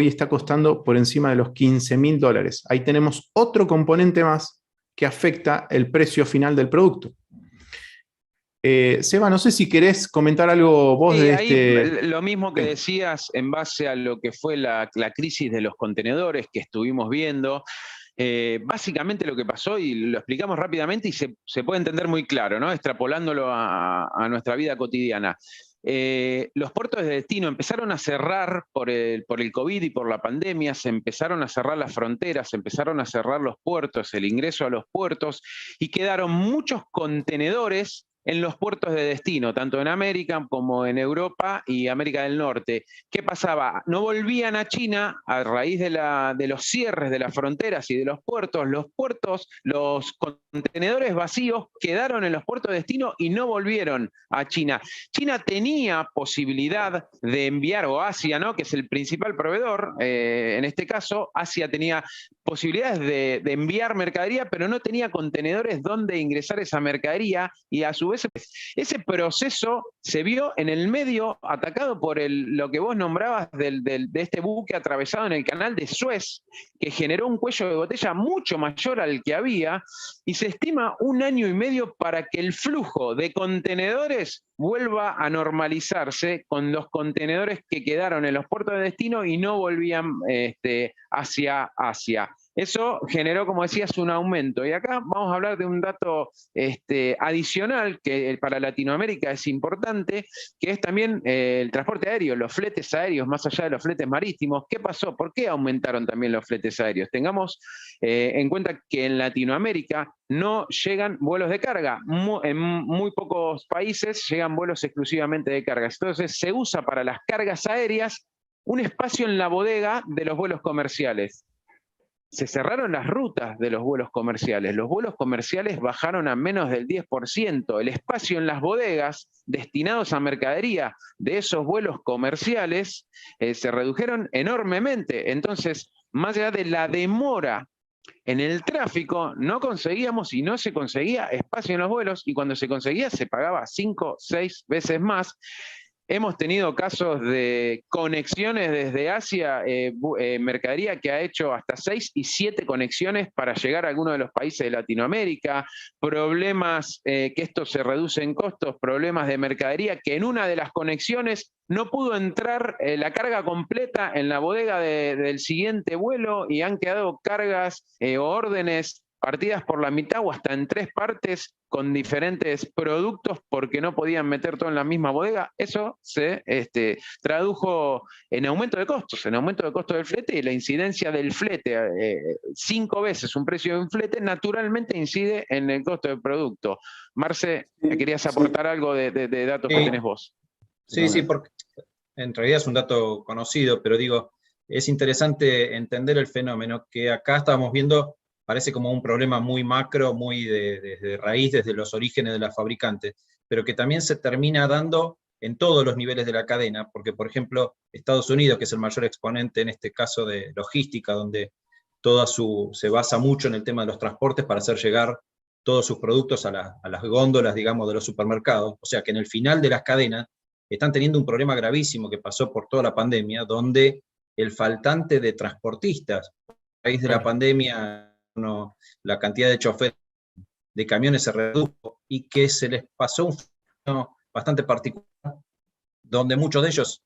está costando por encima de los $15.000. Ahí tenemos otro componente más que afecta el precio final del producto. Seba, no sé si querés comentar algo vos de ahí, lo mismo que decías en base a lo que fue la crisis de los contenedores que estuvimos viendo. Básicamente lo que pasó, y lo explicamos rápidamente y se puede entender muy claro, ¿no? Extrapolándolo a nuestra vida cotidiana. Los puertos de destino empezaron a cerrar por el COVID y por la pandemia, se empezaron a cerrar las fronteras, se empezaron a cerrar los puertos, el ingreso a los puertos, y quedaron muchos contenedores en los puertos de destino, tanto en América como en Europa y América del Norte. ¿Qué pasaba? No volvían a China a raíz de los cierres de las fronteras y de los puertos. Los contenedores vacíos quedaron en los puertos de destino y no volvieron a China. China tenía posibilidad de enviar, o Asia, ¿no?, que es el principal proveedor, en este caso, Asia tenía posibilidades de enviar mercadería, pero no tenía contenedores donde ingresar esa mercadería, y a su vez ese proceso se vio en el medio atacado por lo que vos nombrabas de este buque atravesado en el canal de Suez, que generó un cuello de botella mucho mayor al que había, y se estima 1 año y medio para que el flujo de contenedores vuelva a normalizarse con los contenedores que quedaron en los puertos de destino y no volvían hacia Asia. Eso generó, como decías, un aumento. Y acá vamos a hablar de un dato adicional que para Latinoamérica es importante, que es también el transporte aéreo, los fletes aéreos, más allá de los fletes marítimos. ¿Qué pasó? ¿Por qué aumentaron también los fletes aéreos? Tengamos en cuenta que en Latinoamérica no llegan vuelos de carga. En muy pocos países llegan vuelos exclusivamente de carga. Entonces se usa para las cargas aéreas un espacio en la bodega de los vuelos comerciales. Se cerraron las rutas de los vuelos comerciales. Los vuelos comerciales bajaron a menos del 10%. El espacio en las bodegas destinados a mercadería de esos vuelos comerciales se redujeron enormemente. Entonces, más allá de la demora en el tráfico, no conseguíamos y no se conseguía espacio en los vuelos, y cuando se conseguía se pagaba 5 o 6 veces más. Hemos tenido casos de conexiones desde Asia, mercadería que ha hecho hasta 6 y 7 conexiones para llegar a alguno de los países de Latinoamérica, problemas que esto se reduce en costos, problemas de mercadería que en una de las conexiones no pudo entrar la carga completa en la bodega del siguiente vuelo, y han quedado cargas o órdenes partidas por la mitad o hasta en 3 partes con diferentes productos porque no podían meter todo en la misma bodega. Eso se tradujo en aumento de costos del flete, y la incidencia del flete, 5 veces un precio de un flete, naturalmente incide en el costo del producto. Marce, ¿querías aportar algo de datos que tenés vos? Sí, porque en realidad es un dato conocido, pero digo, es interesante entender el fenómeno que acá estamos viendo. Parece como un problema muy macro, muy de raíz, desde los orígenes de las fabricantes, pero que también se termina dando en todos los niveles de la cadena, porque, por ejemplo, Estados Unidos, que es el mayor exponente en este caso de logística, donde se basa mucho en el tema de los transportes para hacer llegar todos sus productos a las góndolas, digamos, de los supermercados, o sea que en el final de las cadenas están teniendo un problema gravísimo que pasó por toda la pandemia, donde el faltante de transportistas, a raíz de la pandemia, la cantidad de choferes de camiones se redujo y que se les pasó un fenómeno bastante particular, donde muchos de ellos,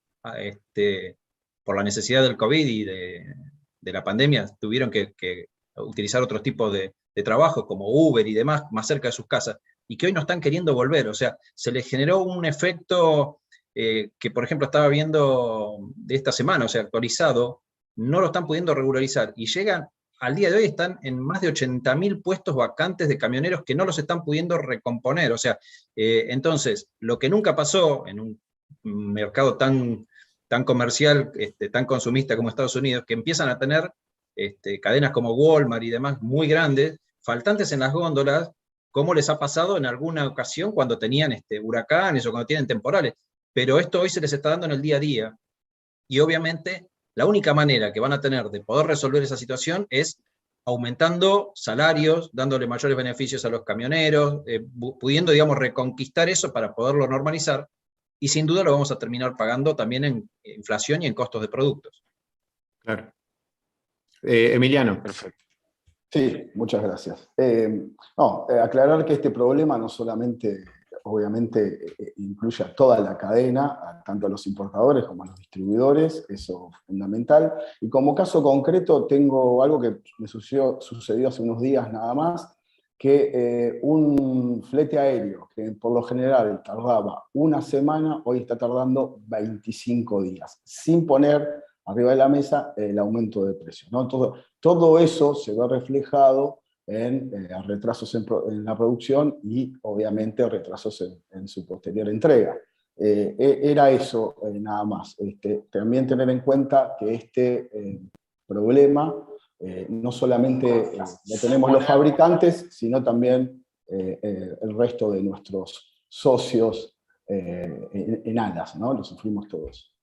por la necesidad del COVID y de la pandemia, tuvieron que utilizar otro tipo de trabajo, como Uber y demás, más cerca de sus casas, y que hoy no están queriendo volver. O sea, se les generó un efecto que, por ejemplo, estaba viendo de esta semana, o sea, actualizado, no lo están pudiendo regularizar, y llegan, al día de hoy están en más de 80.000 puestos vacantes de camioneros que no los están pudiendo recomponer. O sea, entonces, lo que nunca pasó en un mercado tan comercial, tan consumista como Estados Unidos, que empiezan a tener cadenas como Walmart y demás muy grandes, faltantes en las góndolas, como les ha pasado en alguna ocasión cuando tenían huracanes o cuando tienen temporales. Pero esto hoy se les está dando en el día a día, y obviamente la única manera que van a tener de poder resolver esa situación es aumentando salarios, dándole mayores beneficios a los camioneros, pudiendo, digamos, reconquistar eso para poderlo normalizar, y sin duda lo vamos a terminar pagando también en inflación y en costos de productos. Claro. Emiliano. Perfecto. Sí, muchas gracias. Aclarar que este problema no solamente, obviamente, incluye a toda la cadena, tanto a los importadores como a los distribuidores, eso es fundamental. Y como caso concreto tengo algo que me sucedió hace unos días nada más, que un flete aéreo que por lo general tardaba una semana, hoy está tardando 25 días, sin poner arriba de la mesa el aumento de precio, ¿no? Todo eso se ve reflejado en retrasos en la producción y obviamente retrasos en su posterior entrega. Era eso nada más. También tener en cuenta que este problema no solamente lo tenemos los fabricantes, sino también el resto de nuestros socios en Alas, ¿no? Lo sufrimos todos.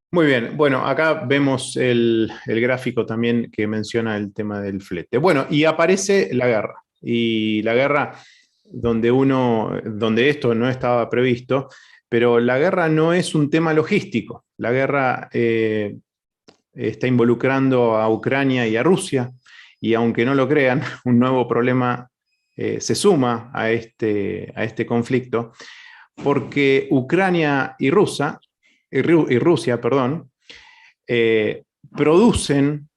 Muy bien, bueno, acá vemos el gráfico también que menciona el tema del flete. Bueno, y aparece la guerra, y la guerra donde esto no estaba previsto, pero la guerra no es un tema logístico, la guerra está involucrando a Ucrania y a Rusia, y aunque no lo crean, un nuevo problema se suma a este conflicto, porque Ucrania y Rusia, producen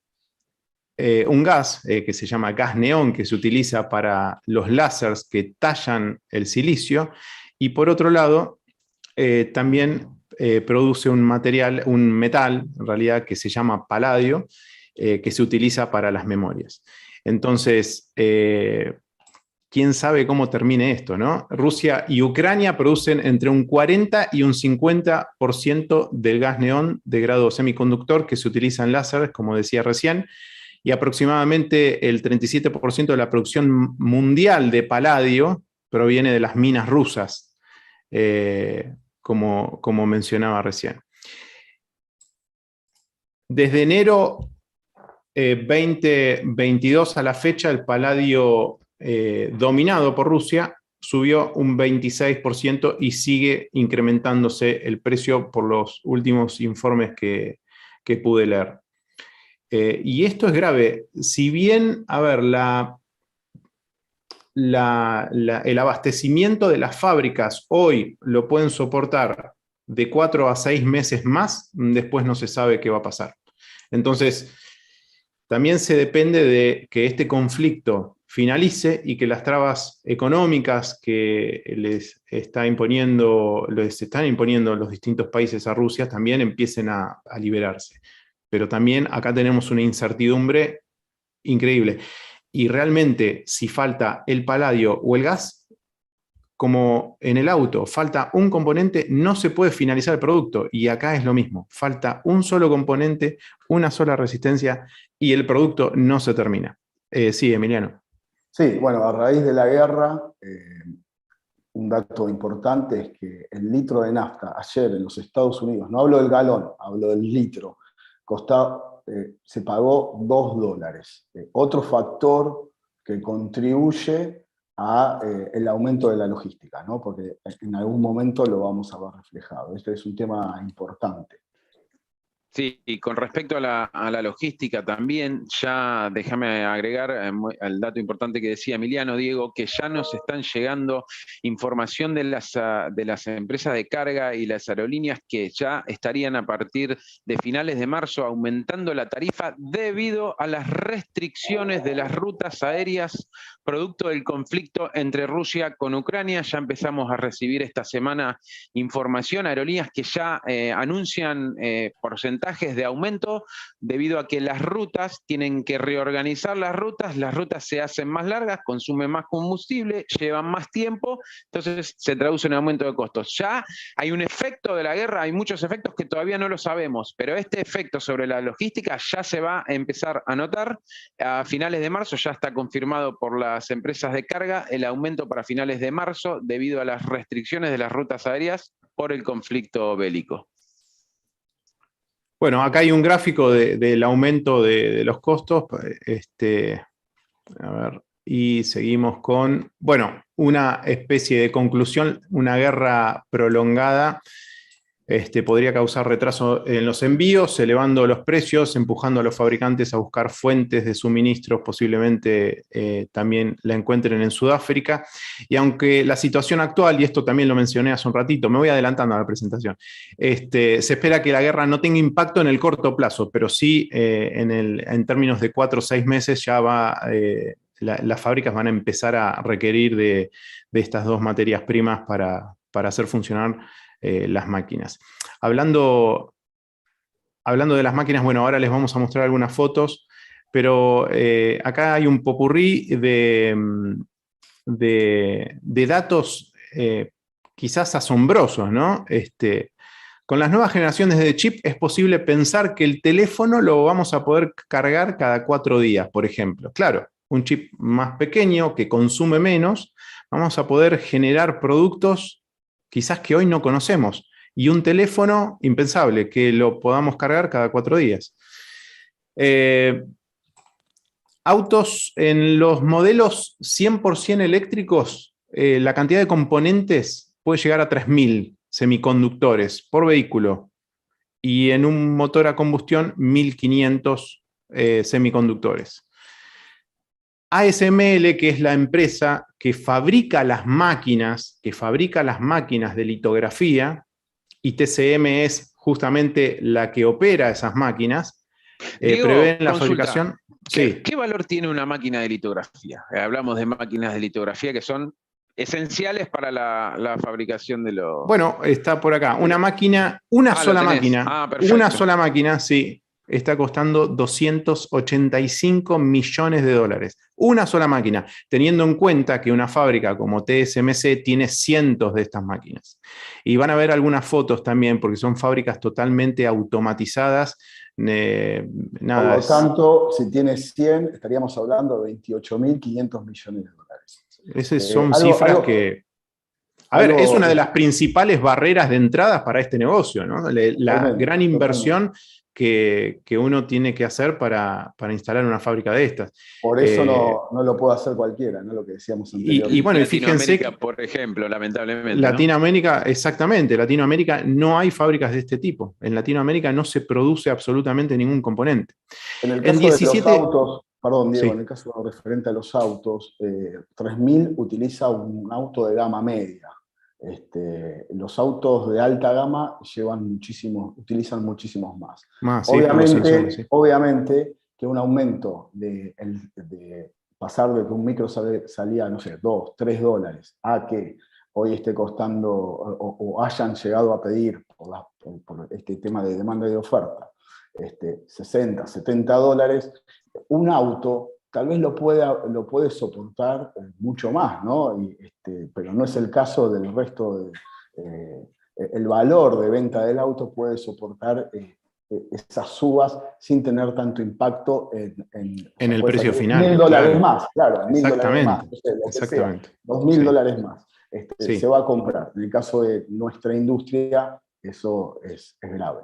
un gas que se llama gas neón, que se utiliza para los láseres que tallan el silicio, y por otro lado, también produce un metal, en realidad, que se llama paladio, que se utiliza para las memorias. Entonces, quién sabe cómo termine esto, ¿no? Rusia y Ucrania producen entre un 40 y un 50% del gas neón de grado semiconductor que se utiliza en láseres, como decía recién, y aproximadamente el 37% de la producción mundial de paladio proviene de las minas rusas, como mencionaba recién. Desde enero 2022 a la fecha, el paladio dominado por Rusia subió un 26% y sigue incrementándose el precio por los últimos informes que pude leer. Y esto es grave. Si bien, a ver, el abastecimiento de las fábricas hoy lo pueden soportar de 4 a 6 meses más, después no se sabe qué va a pasar. Entonces, también se depende de que este conflicto finalice y que las trabas económicas que les están imponiendo los distintos países a Rusia también empiecen a liberarse. Pero también acá tenemos una incertidumbre increíble. Y realmente, si falta el paladio o el gas, como en el auto, falta un componente, no se puede finalizar el producto. Y acá es lo mismo. Falta un solo componente, una sola resistencia, y el producto no se termina. Sí, Emiliano. Sí, bueno, a raíz de la guerra, un dato importante es que el litro de nafta ayer en los Estados Unidos, no hablo del galón, hablo del litro, se pagó $2. Otro factor que contribuye a el aumento de la logística, ¿no? Porque en algún momento lo vamos a ver reflejado. Este es un tema importante. Sí, y con respecto a la logística también, ya déjame agregar al dato importante que decía Emiliano, Diego, que ya nos están llegando información de las empresas de carga y las aerolíneas que ya estarían a partir de finales de marzo aumentando la tarifa debido a las restricciones de las rutas aéreas producto del conflicto entre Rusia con Ucrania. Ya empezamos a recibir esta semana información, aerolíneas que ya anuncian porcentajes de aumento debido a que las rutas tienen que reorganizar las rutas se hacen más largas, consumen más combustible, llevan más tiempo, entonces se traduce en aumento de costos. Ya hay un efecto de la guerra, hay muchos efectos que todavía no lo sabemos, pero este efecto sobre la logística ya se va a empezar a notar. A finales de marzo ya está confirmado por las empresas de carga el aumento para finales de marzo debido a las restricciones de las rutas aéreas por el conflicto bélico. Bueno, acá hay un gráfico del aumento de los costos. A ver, y seguimos con, bueno, una especie de conclusión, una guerra prolongada podría causar retraso en los envíos, elevando los precios, empujando a los fabricantes a buscar fuentes de suministros, posiblemente también la encuentren en Sudáfrica. Y aunque la situación actual, y esto también lo mencioné hace un ratito, me voy adelantando a la presentación, se espera que la guerra no tenga impacto en el corto plazo, pero sí en términos de 4 o 6 meses ya las fábricas van a empezar a requerir de estas dos materias primas para hacer funcionar las máquinas. Hablando de las máquinas, bueno, ahora les vamos a mostrar algunas fotos, pero acá hay un popurrí de datos quizás asombrosos, ¿no? Con las nuevas generaciones de chip es posible pensar que el teléfono lo vamos a poder cargar cada 4 días, por ejemplo. Claro, un chip más pequeño que consume menos, vamos a poder generar productos quizás que hoy no conocemos, y un teléfono impensable, que lo podamos cargar cada 4 días. Autos en los modelos 100% eléctricos, la cantidad de componentes puede llegar a 3.000 semiconductores por vehículo, y en un motor a combustión 1.500 semiconductores. ASML, que es la empresa que fabrica las máquinas de litografía, y TCM es justamente la que opera esas máquinas, prevén la fabricación. Sí. ¿Qué valor tiene una máquina de litografía? Hablamos de máquinas de litografía que son esenciales para la fabricación de los... Bueno, está por acá. Una máquina, una sola máquina, sí, está costando 285 millones de dólares. Una sola máquina, teniendo en cuenta que una fábrica como TSMC tiene cientos de estas máquinas. Y van a ver algunas fotos también, porque son fábricas totalmente automatizadas. Por lo tanto, si tiene 100, estaríamos hablando de 28.500 millones de dólares. Esas son cifras que... A ver, es una de las principales barreras de entrada para este negocio, ¿no? La gran inversión que uno tiene que hacer para instalar una fábrica de estas. Por eso no lo puede hacer cualquiera, ¿no? Lo que decíamos anteriormente. Y bueno, fíjense, por ejemplo, lamentablemente. Latinoamérica, ¿no? Exactamente, Latinoamérica no hay fábricas de este tipo. En Latinoamérica no se produce absolutamente ningún componente. En el caso de los autos, perdón, Diego, sí. En el caso referente a los autos, 3000 utiliza un auto de gama media. Los autos de alta gama utilizan muchísimos más. Obviamente que un aumento de pasar de que un micro salía, no sé, 2, 3 dólares, a que hoy esté costando, o hayan llegado a pedir, por este tema de demanda y de oferta, 60, 70 dólares, un auto tal vez lo puede soportar mucho más, ¿no? Pero no es el caso del resto. El valor de venta del auto puede soportar esas subas sin tener tanto impacto en el precio final. $1.000 más, claro, $1.000 más. Exactamente. $2.000 más. Se va a comprar. En el caso de nuestra industria, eso es grave.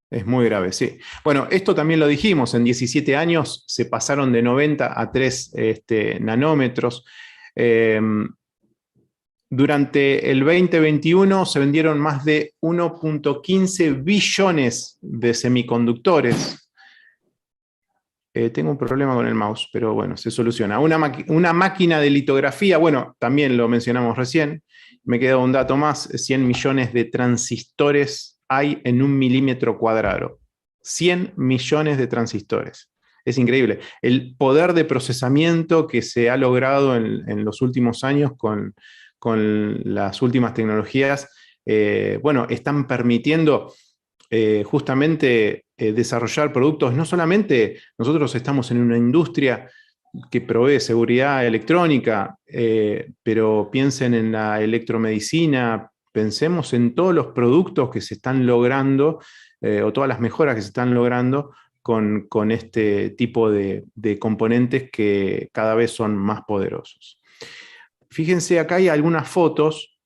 Es muy grave, sí. Bueno, esto también lo dijimos, en 17 años se pasaron de 90 a 3 nanómetros. Durante el 2021 se vendieron más de 1.15 billones de semiconductores. Tengo un problema con el mouse, pero bueno, se soluciona. Una máquina de litografía, bueno, también lo mencionamos recién, me queda un dato más, 100 millones de transistores hay en 1 milímetro cuadrado. 100 millones de transistores. Es increíble. El poder de procesamiento que se ha logrado en los últimos años con las últimas tecnologías, bueno, están permitiendo justamente desarrollar productos. No solamente nosotros estamos en una industria que provee seguridad electrónica, pero piensen en la electromedicina, pensemos en todos los productos que se están logrando o todas las mejoras que se están logrando con este tipo de componentes que cada vez son más poderosos. Fíjense, acá hay algunas fotos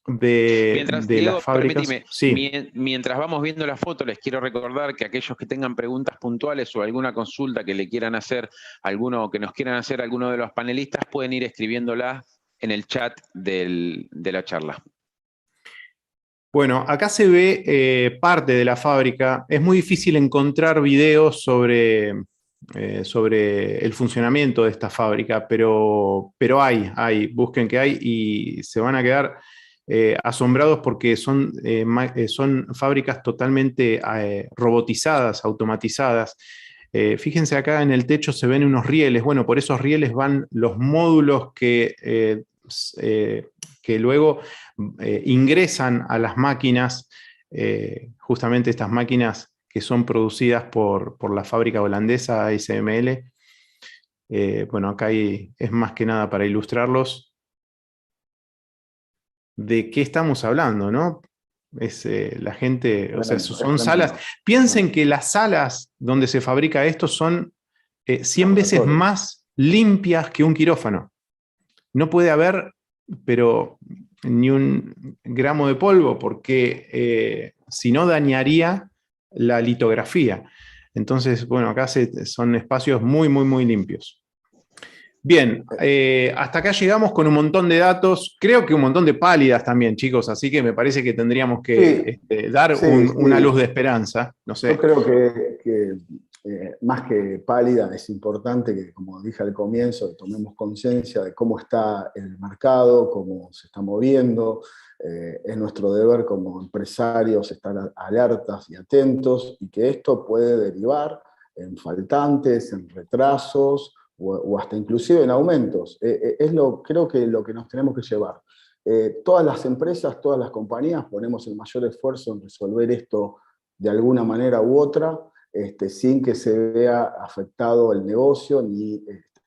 de Diego, las fábricas. Sí. Mientras vamos viendo la foto, les quiero recordar que aquellos que tengan preguntas puntuales o alguna consulta que le quieran hacer, que nos quieran hacer alguno de los panelistas, pueden ir escribiéndola en el chat de la charla. Bueno, acá se ve parte de la fábrica. Es muy difícil encontrar videos sobre el funcionamiento de esta fábrica, pero busquen que hay y se van a quedar asombrados porque son fábricas totalmente robotizadas, automatizadas. Fíjense acá en el techo se ven unos rieles. Bueno, por esos rieles van los módulos que luego ingresan a las máquinas, justamente estas máquinas que son producidas por la fábrica holandesa ASML. Bueno, acá es más que nada para ilustrarlos de qué estamos hablando, ¿no? La gente, bueno, o sea, son salas. Piensen que las salas donde se fabrica esto son 100 veces más limpias que un quirófano. No puede haber, pero ni un gramo de polvo, porque si no dañaría la litografía. Entonces, bueno, acá son espacios muy, muy, muy limpios. Bien, hasta acá llegamos con un montón de datos, creo que un montón de pálidas también, chicos, así que me parece que tendríamos que dar una luz de esperanza. No sé. Yo creo que más que pálida, es importante que, como dije al comienzo, tomemos conciencia de cómo está el mercado, cómo se está moviendo. Es nuestro deber como empresarios estar alertas y atentos, y que esto puede derivar en faltantes, en retrasos, o hasta inclusive en aumentos. Creo que lo que nos tenemos que llevar. Todas las empresas, todas las compañías ponemos el mayor esfuerzo en resolver esto de alguna manera u otra, sin que se vea afectado el negocio.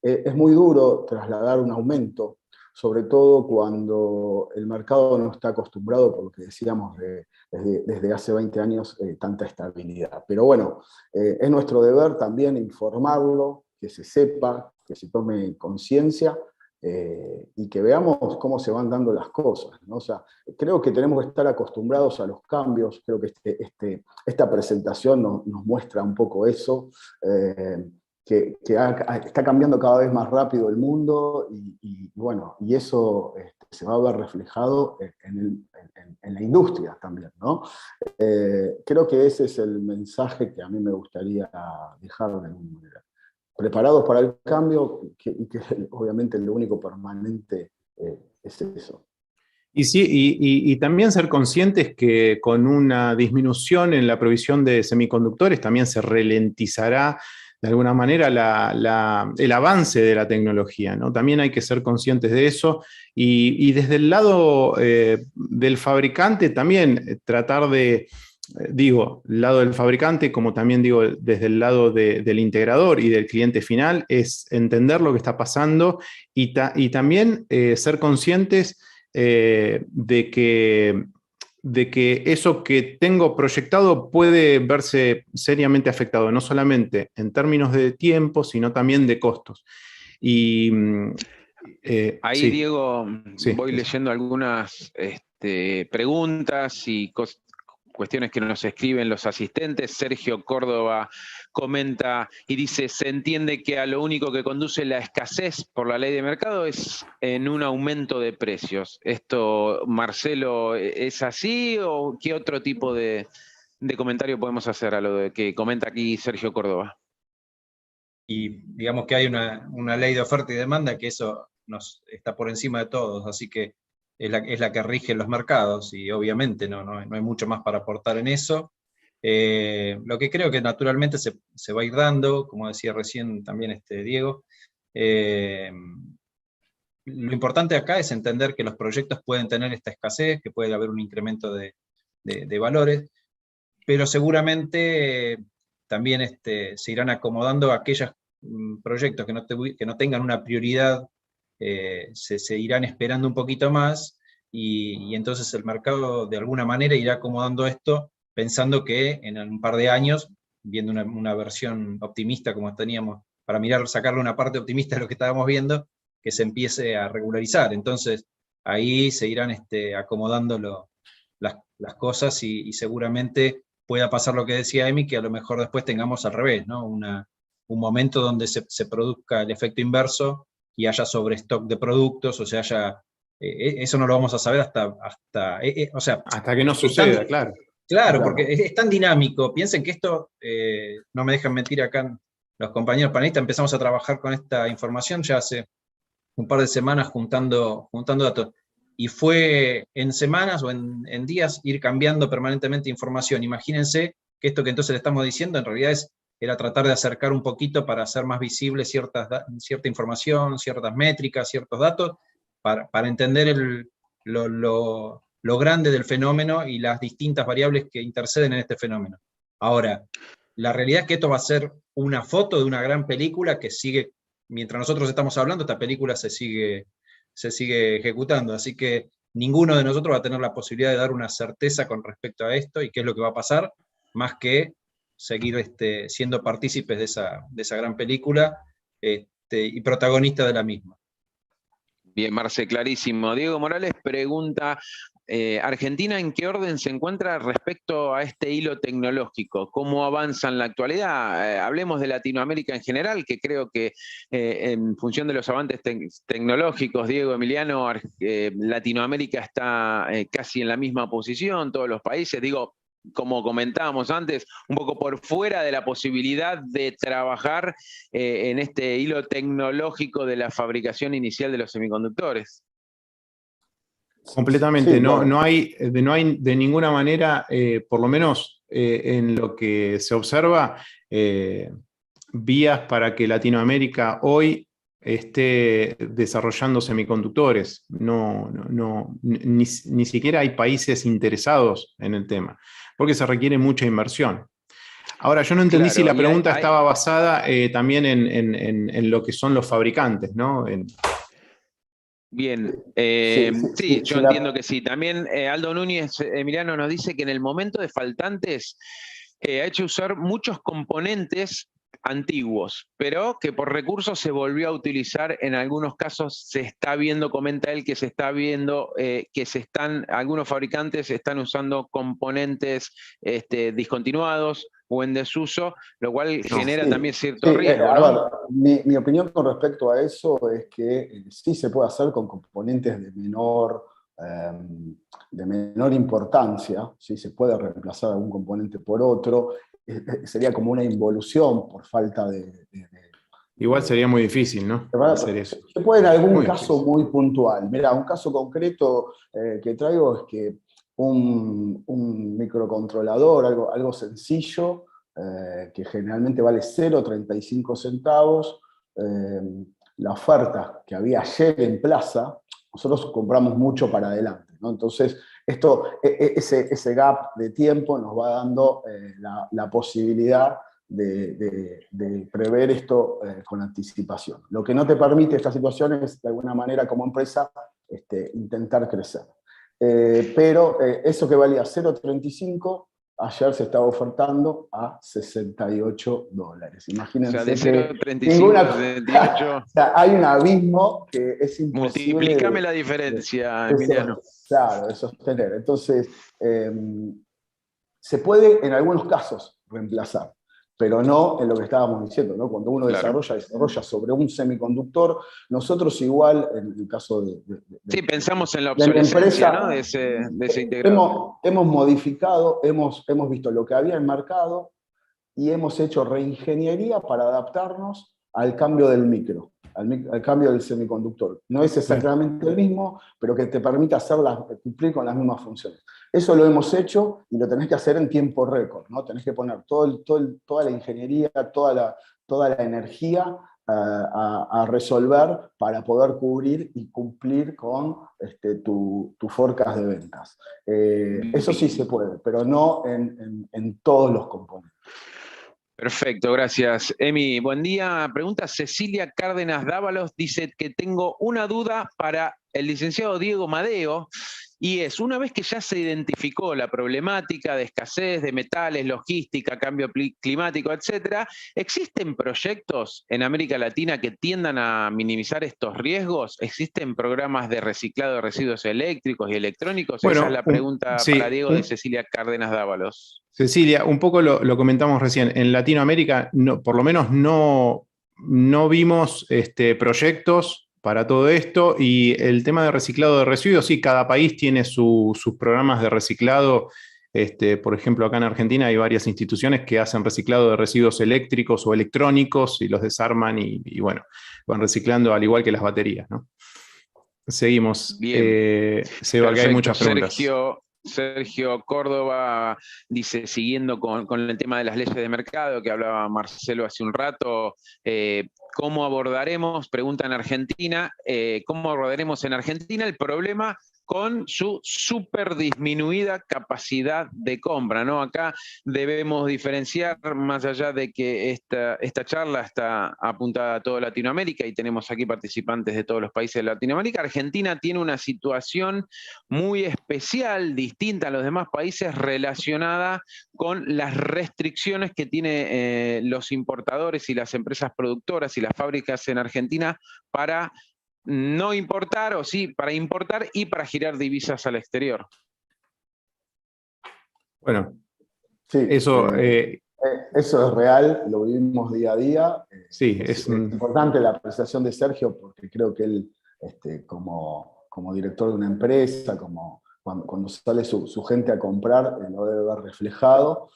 Es muy duro trasladar un aumento, sobre todo cuando el mercado no está acostumbrado, por lo que decíamos desde hace 20 años, tanta estabilidad. Pero bueno, es nuestro deber también informarlo, que se sepa, que se tome conciencia, y que veamos cómo se van dando las cosas, ¿no? O sea, creo que tenemos que estar acostumbrados a los cambios. Creo que esta presentación nos muestra un poco eso, que está cambiando cada vez más rápido el mundo, y bueno, y eso se va a ver reflejado en la industria también, ¿no? Creo que ese es el mensaje que a mí me gustaría dejar de alguna manera. Preparados para el cambio, y que obviamente lo único permanente es eso. Y sí, y también ser conscientes que con una disminución en la provisión de semiconductores también se ralentizará de alguna manera el avance de la tecnología, ¿no? También hay que ser conscientes de eso, y desde el lado del fabricante también tratar de, el lado del fabricante, como también digo, desde el lado del integrador y del cliente final, es entender lo que está pasando y también ser conscientes de que eso que tengo proyectado puede verse seriamente afectado, no solamente en términos de tiempo, sino también de costos. Y ahí, sí. Diego, sí, voy leyendo algunas preguntas y cuestiones que nos escriben los asistentes. Sergio Córdoba comenta y dice, se entiende que a lo único que conduce la escasez por la ley de mercado es en un aumento de precios. ¿Esto, Marcelo, es así o qué otro tipo de comentario podemos hacer a lo que comenta aquí Sergio Córdoba? Y digamos que hay una ley de oferta y demanda que eso está por encima de todos, así que es la que rige los mercados, y obviamente no hay mucho más para aportar en eso. Lo que creo que naturalmente se va a ir dando, como decía recién también Diego, lo importante acá es entender que los proyectos pueden tener esta escasez, que puede haber un incremento de valores, pero seguramente también se irán acomodando aquellos proyectos que no tengan una prioridad, se irán esperando un poquito más, y entonces el mercado de alguna manera irá acomodando esto, pensando que en un par de años, viendo una versión optimista como teníamos, para sacarle una parte optimista de lo que estábamos viendo, que se empiece a regularizar. Entonces ahí se irán acomodando las cosas, y seguramente pueda pasar lo que decía Emi, que a lo mejor después tengamos al revés, ¿no? Un momento donde se produzca el efecto inverso y haya sobrestock de productos, o sea, eso no lo vamos a saber o sea, hasta que no suceda, claro. Claro, porque es tan dinámico. Piensen que esto, no me dejan mentir acá los compañeros panelistas, empezamos a trabajar con esta información ya hace un par de semanas juntando datos. Y fue en semanas o en días ir cambiando permanentemente información. Imagínense que esto que entonces le estamos diciendo en realidad era tratar de acercar un poquito para hacer más visible cierta información, ciertas métricas, ciertos datos, para entender lo grande del fenómeno y las distintas variables que interceden en este fenómeno. Ahora, la realidad es que esto va a ser una foto de una gran película que sigue, mientras nosotros estamos hablando, esta película se sigue ejecutando, así que ninguno de nosotros va a tener la posibilidad de dar una certeza con respecto a esto y qué es lo que va a pasar, más que seguir siendo partícipes de esa gran película y protagonistas de la misma. Bien, Marce, clarísimo. Diego Morales pregunta, ¿Argentina en qué orden se encuentra respecto a este hilo tecnológico? ¿Cómo avanza en la actualidad? Hablemos de Latinoamérica en general, que creo que en función de los avances tecnológicos, Diego, Emiliano, Latinoamérica está casi en la misma posición, todos los países, digo, como comentábamos antes, un poco por fuera de la posibilidad de trabajar en este hilo tecnológico de la fabricación inicial de los semiconductores. Completamente, Sí, no hay de ninguna manera, por lo menos en lo que se observa, vías para que Latinoamérica hoy esté desarrollando semiconductores. Ni siquiera hay países interesados en el tema, porque se requiere mucha inversión. Ahora, yo no entendí si la pregunta estaba basada también en lo que son los fabricantes, ¿no? Bien, sí, yo entiendo que sí. También Aldo Núñez, Emiliano, nos dice que en el momento de faltantes ha hecho usar muchos componentes antiguos, pero que por recursos se volvió a utilizar. En algunos casos se está viendo, comenta él, que se está viendo que algunos fabricantes están usando componentes discontinuados o en desuso, lo cual genera también cierto riesgo, ¿no? A ver, mi opinión con respecto a eso es que sí se puede hacer con componentes de menor importancia, ¿sí? Se puede reemplazar algún componente por otro, sería como una involución por falta de... Igual sería muy difícil, ¿no? Hacer eso. Se puede en algún caso muy puntual. Mira, un caso concreto que traigo es que un microcontrolador, algo sencillo, que generalmente vale 0,35 centavos, la oferta que había ayer en Plaza, nosotros compramos mucho para adelante, ¿no? Entonces, ese gap de tiempo nos va dando la posibilidad de prever esto con anticipación. Lo que no te permite esta situación es, de alguna manera, como empresa, intentar crecer. Pero eso que valía 0,35, ayer se estaba ofertando a $68. Imagínense. O sea, de 0,35 a 78. O sea, hay un abismo que es imposible. Multiplícame la diferencia, Emiliano. Claro, de sostener. Entonces, Se puede en algunos casos reemplazar, pero no en lo que estábamos diciendo, ¿no? Cuando uno desarrolla sobre un semiconductor, nosotros igual, en el caso sí, pensamos en la de la obsolescencia, empresa, ¿no? de ese integrador. hemos modificado, hemos visto lo que había en mercado y hemos hecho reingeniería para adaptarnos al cambio del micro, al cambio del semiconductor. No es exactamente el mismo, pero que te permite cumplir con las mismas funciones. Eso lo hemos hecho y lo tenés que hacer en tiempo récord, ¿no? Tenés que poner toda la ingeniería, toda la energía a resolver para poder cubrir y cumplir con tu forecast de ventas. Eso sí se puede, pero no en todos los componentes. Perfecto, gracias. Emi, buen día. Pregunta Cecilia Cárdenas Dávalos, dice que tengo una duda para el licenciado Diego Madeo, y es, una vez que ya se identificó la problemática de escasez de metales, logística, cambio climático, etcétera, ¿existen proyectos en América Latina que tiendan a minimizar estos riesgos? ¿Existen programas de reciclado de residuos eléctricos y electrónicos? Bueno, esa es la pregunta sí, para Diego de Cecilia Cárdenas Dávalos. Cecilia, un poco lo comentamos recién. En Latinoamérica, por lo menos no vimos proyectos para todo esto, y el tema de reciclado de residuos, sí, cada país tiene sus programas de reciclado. Por ejemplo, acá en Argentina hay varias instituciones que hacen reciclado de residuos eléctricos o electrónicos y los desarman y bueno, van reciclando al igual que las baterías, ¿no? Seguimos. Bien. Seba, que hay muchas preguntas. Sergio Córdoba dice, siguiendo con el tema de las leyes de mercado que hablaba Marcelo hace un rato, ¿cómo abordaremos, pregunta en Argentina, cómo abordaremos en Argentina el problema con su súper disminuida capacidad de compra, ¿no? Acá debemos diferenciar, más allá de que esta charla está apuntada a toda Latinoamérica y tenemos aquí participantes de todos los países de Latinoamérica, Argentina tiene una situación muy especial, distinta a los demás países, relacionada con las restricciones que tienen los importadores y las empresas productoras y las fábricas en Argentina para no importar, o sí, para importar y para girar divisas al exterior. Bueno, sí, eso es real, lo vivimos día a día. Sí, es importante la apreciación de Sergio, porque creo que él, como director de una empresa, cuando sale su gente a comprar, lo debe ver reflejado.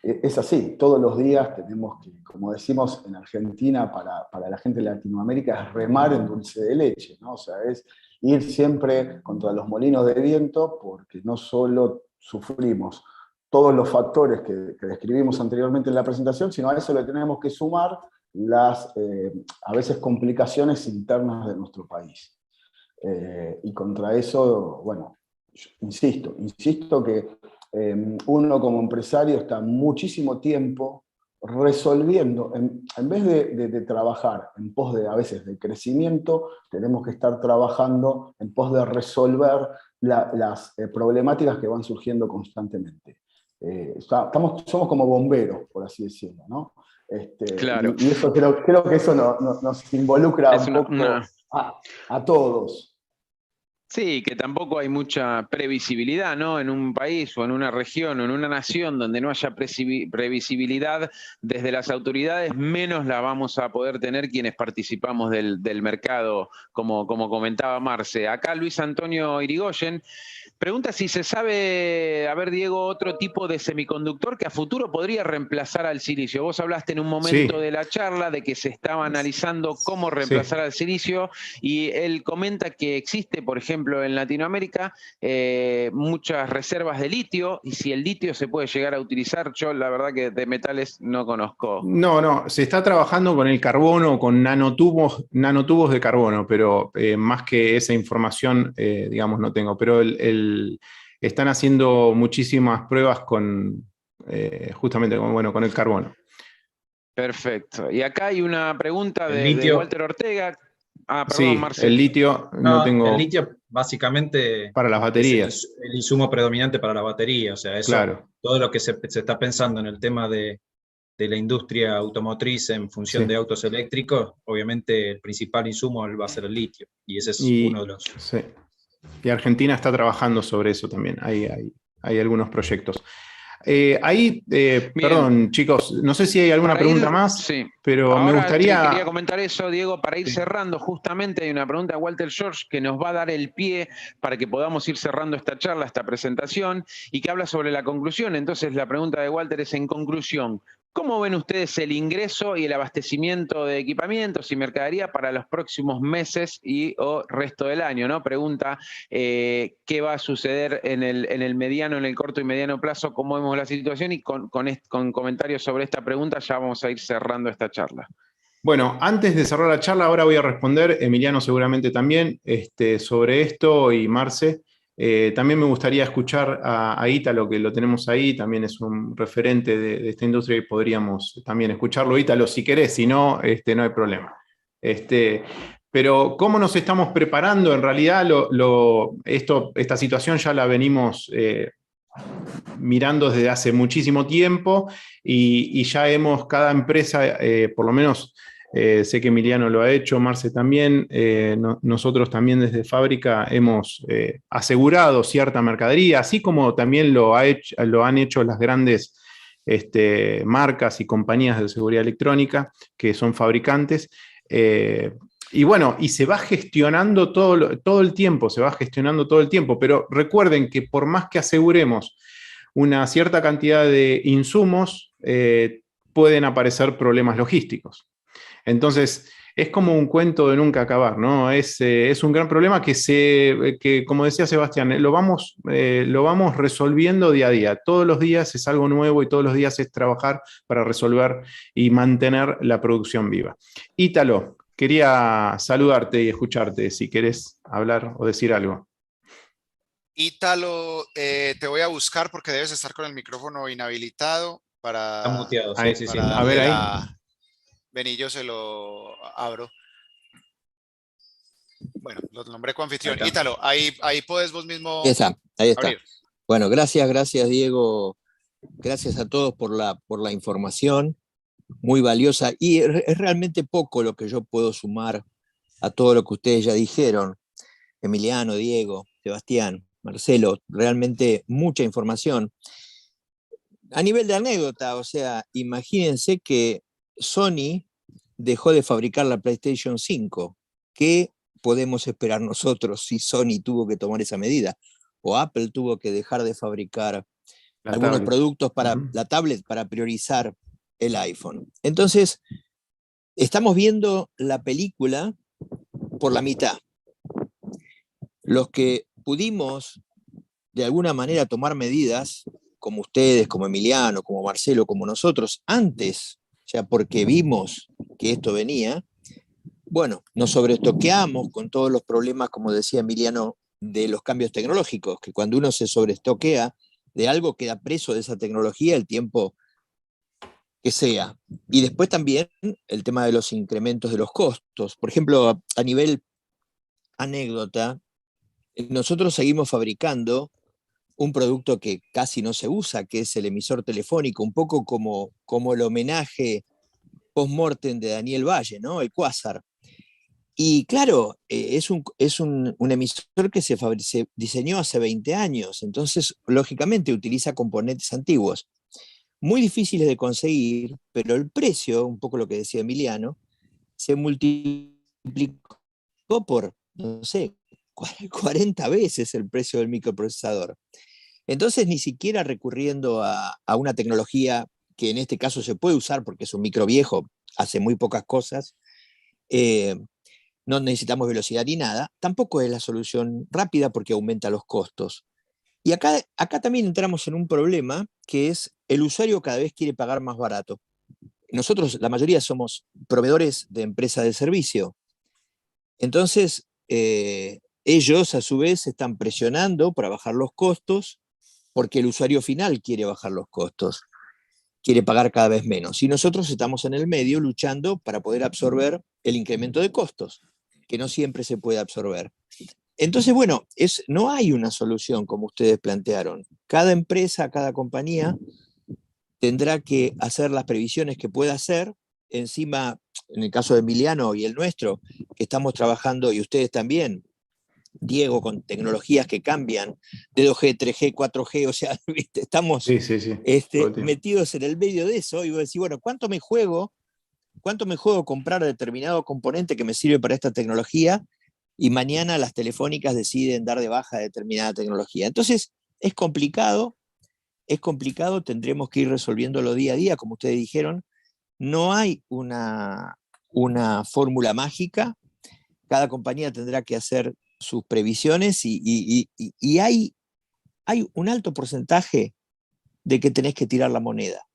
Es así, todos los días tenemos que, como decimos en Argentina, para la gente de Latinoamérica, es remar en dulce de leche, ¿no? O sea, es ir siempre contra los molinos de viento, porque no solo sufrimos todos los factores que describimos anteriormente en la presentación, sino a eso le tenemos que sumar las, a veces, complicaciones internas de nuestro país. Y contra eso, bueno, insisto que uno como empresario está muchísimo tiempo resolviendo, en vez de trabajar en pos de, a veces, de crecimiento, tenemos que estar trabajando en pos de resolver las problemáticas que van surgiendo constantemente. Somos como bomberos, por así decirlo, ¿no? Claro. Y eso creo que eso nos involucra un poco a todos. Sí, que tampoco hay mucha previsibilidad, ¿no? En un país o en una región o en una nación donde no haya previsibilidad desde las autoridades, menos la vamos a poder tener quienes participamos del mercado, como comentaba Marce. Acá Luis Antonio Irigoyen pregunta si se sabe, a ver, Diego, otro tipo de semiconductor que a futuro podría reemplazar al silicio. Vos hablaste en un momento de la charla de que se estaba analizando cómo reemplazar al silicio, y él comenta que existe, por ejemplo, en Latinoamérica, muchas reservas de litio, y si el litio se puede llegar a utilizar. Yo la verdad que de metales no conozco. No, se está trabajando con el carbono, con nanotubos de carbono, pero más que esa información, digamos, no tengo. Pero están haciendo muchísimas pruebas justamente con el carbono. Perfecto. Y acá hay una pregunta de Walter Ortega. Perdón, Marcelo. El litio no tengo. El litio básicamente para las baterías. Es el insumo predominante para la batería. O sea, eso, claro. Todo lo que se está pensando en el tema de la industria automotriz en función de autos eléctricos, obviamente el principal insumo va a ser el litio. Y ese es uno de los. Sí. Y Argentina está trabajando sobre eso también. Hay hay algunos proyectos. Bien. Perdón, chicos, no sé si hay alguna pregunta más, sí. pero Ahora me gustaría... quería comentar eso, Diego, para ir cerrando. Justamente hay una pregunta de Walter George que nos va a dar el pie para que podamos ir cerrando esta charla, esta presentación, y que habla sobre la conclusión. Entonces, la pregunta de Walter es, en conclusión, ¿cómo ven ustedes el ingreso y el abastecimiento de equipamientos y mercadería para los próximos meses o resto del año, ¿no? Pregunta qué va a suceder en el mediano, en el corto y mediano plazo, cómo vemos la situación, y con comentarios sobre esta pregunta ya vamos a ir cerrando esta charla. Bueno, antes de cerrar la charla, ahora voy a responder, Emiliano seguramente también, sobre esto, y Marce. También me gustaría escuchar a Ítalo, que lo tenemos ahí, también es un referente de esta industria y podríamos también escucharlo. Ítalo, si querés, si no, no hay problema. Pero ¿cómo nos estamos preparando? En realidad, esta situación ya la venimos mirando desde hace muchísimo tiempo y ya cada empresa, por lo menos sé que Emiliano lo ha hecho, Marce también, nosotros también desde fábrica hemos asegurado cierta mercadería, así como también lo han hecho las grandes marcas y compañías de seguridad electrónica que son fabricantes. Y bueno, y se va gestionando todo el tiempo, pero recuerden que por más que aseguremos una cierta cantidad de insumos, pueden aparecer problemas logísticos. Entonces, es como un cuento de nunca acabar, ¿no? Es un gran problema que, como decía Sebastián, lo vamos resolviendo día a día. Todos los días es algo nuevo y todos los días es trabajar para resolver y mantener la producción viva. Ítalo, quería saludarte y escucharte, si querés hablar o decir algo. Ítalo, te voy a buscar porque debes estar con el micrófono inhabilitado para, Está muteado, Ahí, sí. para a ver darle ahí. Vení, yo se lo abro. Bueno, lo nombré coanfitrión. Ahí está. Ítalo, ahí puedes vos mismo Ahí está. abrir. Bueno, gracias Diego. Gracias a todos por la información, muy valiosa. Y es realmente poco lo que yo puedo sumar a todo lo que ustedes ya dijeron. Emiliano, Diego, Sebastián, Marcelo, realmente mucha información. A nivel de anécdota, o sea, imagínense que Sony dejó de fabricar la PlayStation 5. ¿Qué podemos esperar nosotros si Sony tuvo que tomar esa medida? O Apple tuvo que dejar de fabricar algunos productos para la tablet para priorizar el iPhone. Entonces, estamos viendo la película por la mitad. Los que pudimos de alguna manera tomar medidas, como ustedes, como Emiliano, como Marcelo, como nosotros, antes, ya porque vimos que esto venía, bueno, nos sobreestoqueamos con todos los problemas, como decía Emiliano, de los cambios tecnológicos, que cuando uno se sobreestoquea de algo queda preso de esa tecnología el tiempo que sea. Y después también el tema de los incrementos de los costos. Por ejemplo, a nivel anécdota, nosotros seguimos fabricando un producto que casi no se usa, que es el emisor telefónico, un poco como el homenaje post-mortem de Daniel Valle, ¿no? El Quasar. Y claro, es un emisor que se diseñó hace 20 años, entonces lógicamente utiliza componentes antiguos, muy difíciles de conseguir, pero el precio, un poco lo que decía Emiliano, se multiplicó por, no sé, 40 veces el precio del microprocesador. Entonces, ni siquiera recurriendo a una tecnología que en este caso se puede usar porque es un micro viejo, hace muy pocas cosas, no necesitamos velocidad ni nada, tampoco es la solución rápida porque aumenta los costos. Y acá también entramos en un problema que es el usuario cada vez quiere pagar más barato. Nosotros, la mayoría, somos proveedores de empresas de servicio. Entonces, ellos a su vez están presionando para bajar los costos porque el usuario final quiere bajar los costos, quiere pagar cada vez menos. Y nosotros estamos en el medio luchando para poder absorber el incremento de costos, que no siempre se puede absorber. Entonces, bueno, no hay una solución como ustedes plantearon. Cada empresa, cada compañía tendrá que hacer las previsiones que pueda hacer. Encima, en el caso de Emiliano y el nuestro, que estamos trabajando, y ustedes también, Diego, con tecnologías que cambian de 2G, 3G, 4G, o sea, ¿viste? Estamos Sí, todo el tiempo. metidos en el medio de eso y vos decís, bueno, ¿cuánto me juego comprar determinado componente que me sirve para esta tecnología? Y mañana las telefónicas deciden dar de baja determinada tecnología. Entonces, es complicado, tendremos que ir resolviéndolo día a día, como ustedes dijeron. No hay una fórmula mágica, cada compañía tendrá que hacer sus previsiones y hay un alto porcentaje de que tenés que tirar la moneda.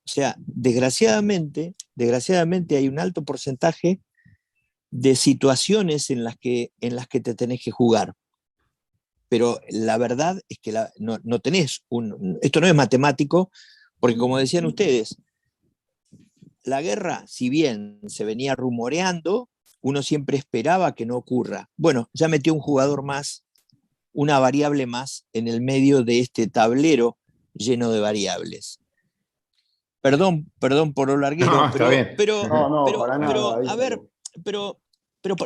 O sea, desgraciadamente hay un alto porcentaje de situaciones en las que te tenés que jugar. Pero la verdad es que no tenés esto no es matemático, porque como decían ustedes, la guerra, si bien se venía rumoreando, uno siempre esperaba que no ocurra. Bueno, ya metió un jugador más, una variable más en el medio de este tablero lleno de variables. Perdón por lo larguero, No, está bien. Para nada. a ver, pero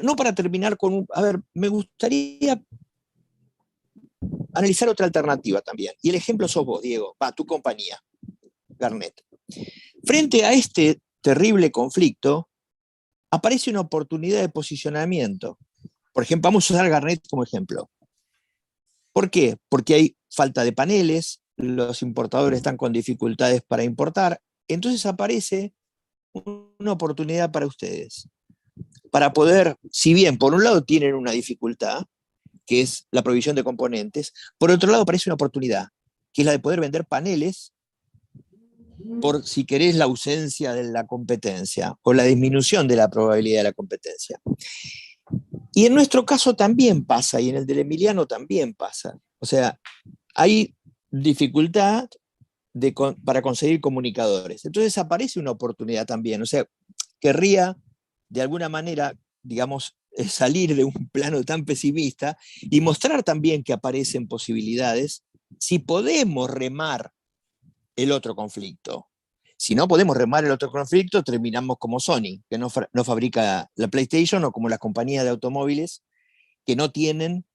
no para terminar con a ver, me gustaría analizar otra alternativa también. Y el ejemplo sos vos, Diego, tu compañía, Garnet. Frente a este terrible conflicto, aparece una oportunidad de posicionamiento. Por ejemplo, vamos a usar Garnet como ejemplo. ¿Por qué? Porque hay falta de paneles, los importadores están con dificultades para importar, entonces aparece una oportunidad para ustedes, para poder, si bien por un lado tienen una dificultad, que es la provisión de componentes, por otro lado aparece una oportunidad, que es la de poder vender paneles por, si querés, la ausencia de la competencia o la disminución de la probabilidad de la competencia. Y en nuestro caso también pasa, y en el del Emiliano también pasa. O sea, hay dificultad para conseguir comunicadores. Entonces aparece una oportunidad también. O sea, querría de alguna manera, digamos, salir de un plano tan pesimista y mostrar también que aparecen posibilidades si podemos remar el otro conflicto. Si no podemos remar el otro conflicto, terminamos como Sony, que no fabrica la PlayStation, o como las compañías de automóviles que no tienen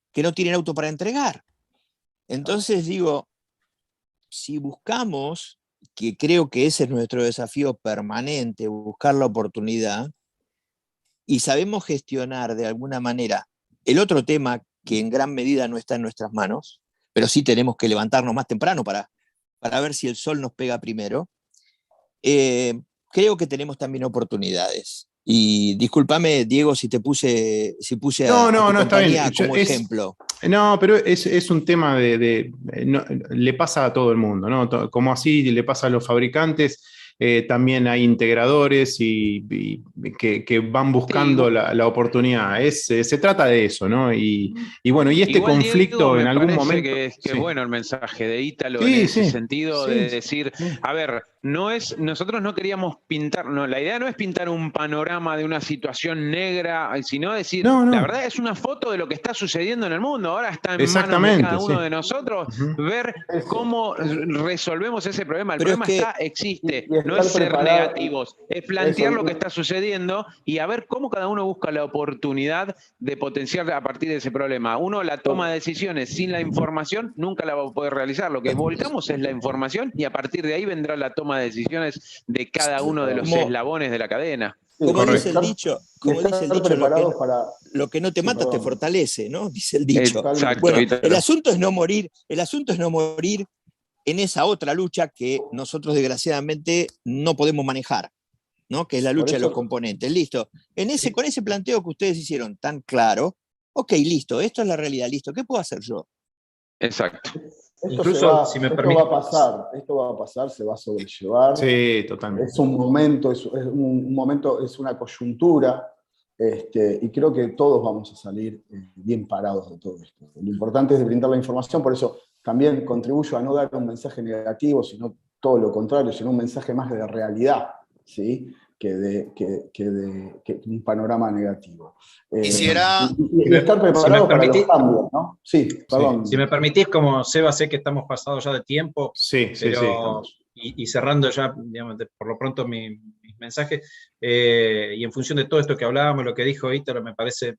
auto para entregar. Entonces digo, si buscamos, que creo que ese es nuestro desafío permanente, buscar la oportunidad, y sabemos gestionar de alguna manera el otro tema que en gran medida no está en nuestras manos, pero sí tenemos que levantarnos más temprano para ver si el sol nos pega primero, creo que tenemos también oportunidades. Y discúlpame, Diego, si puse a tu está bien. compañía como ejemplo. No, pero es un tema le pasa a todo el mundo, ¿no? Como así le pasa a los fabricantes, también hay integradores que van buscando la oportunidad. Se trata de eso, ¿no? Y bueno, y este igual, conflicto Diego, en algún parece momento. que es Sí. bueno el mensaje de Ítalo Sí, en ese sí, sentido sí, de decir, sí. a ver, nosotros no queríamos pintar, la idea no es pintar un panorama de una situación negra, sino decir, la verdad es una foto de lo que está sucediendo en el mundo. Ahora está en manos de cada uno de nosotros ver cómo resolvemos ese problema. El problema existe, no es ser negativos, es plantear lo que está sucediendo y a ver cómo cada uno busca la oportunidad de potenciar a partir de ese problema. Uno, la toma de decisiones sin la información nunca la va a poder realizar. Lo que volcamos es la información y a partir de ahí vendrá la toma de decisiones de cada uno de los eslabones de la cadena. Como dice el dicho, lo que no te mata te fortalece, ¿no? Dice el dicho. Exacto. Bueno, el asunto es no morir en esa otra lucha que nosotros desgraciadamente no podemos manejar, ¿no? Que es la lucha de los componentes. Listo. Con ese planteo que ustedes hicieron tan claro, ok, listo, esto es la realidad, listo, ¿qué puedo hacer yo? Exacto. Esto va a pasar, se va a sobrellevar. Sí, totalmente. Es un momento, es una coyuntura, y creo que todos vamos a salir bien parados de todo esto. Lo importante es brindar la información, por eso también contribuyo a no dar un mensaje negativo, sino todo lo contrario, sino un mensaje más de realidad, ¿sí? que un panorama negativo. Quisiera... Y estar preparado para los cambios, ¿no? Sí, perdón. Si me permitís, como Seba, sé que estamos pasados ya de tiempo, pero y cerrando ya, digamos, por lo pronto mis mensajes, y en función de todo esto que hablábamos, lo que dijo Ítalo, me parece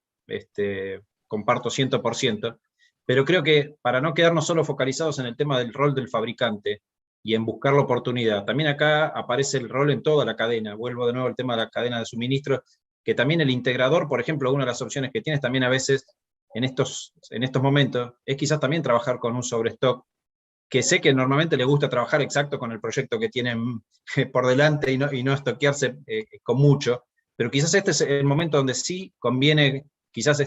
comparto 100%, pero creo que para no quedarnos solo focalizados en el tema del rol del fabricante y en buscar la oportunidad, también acá aparece el rol en toda la cadena. Vuelvo de nuevo al tema de la cadena de suministro, que también el integrador, por ejemplo, una de las opciones que tienes también a veces en estos momentos es quizás también trabajar con un sobrestock, que sé que normalmente le gusta trabajar exacto con el proyecto que tienen por delante y no estoquearse con mucho, pero quizás este es el momento donde sí conviene quizás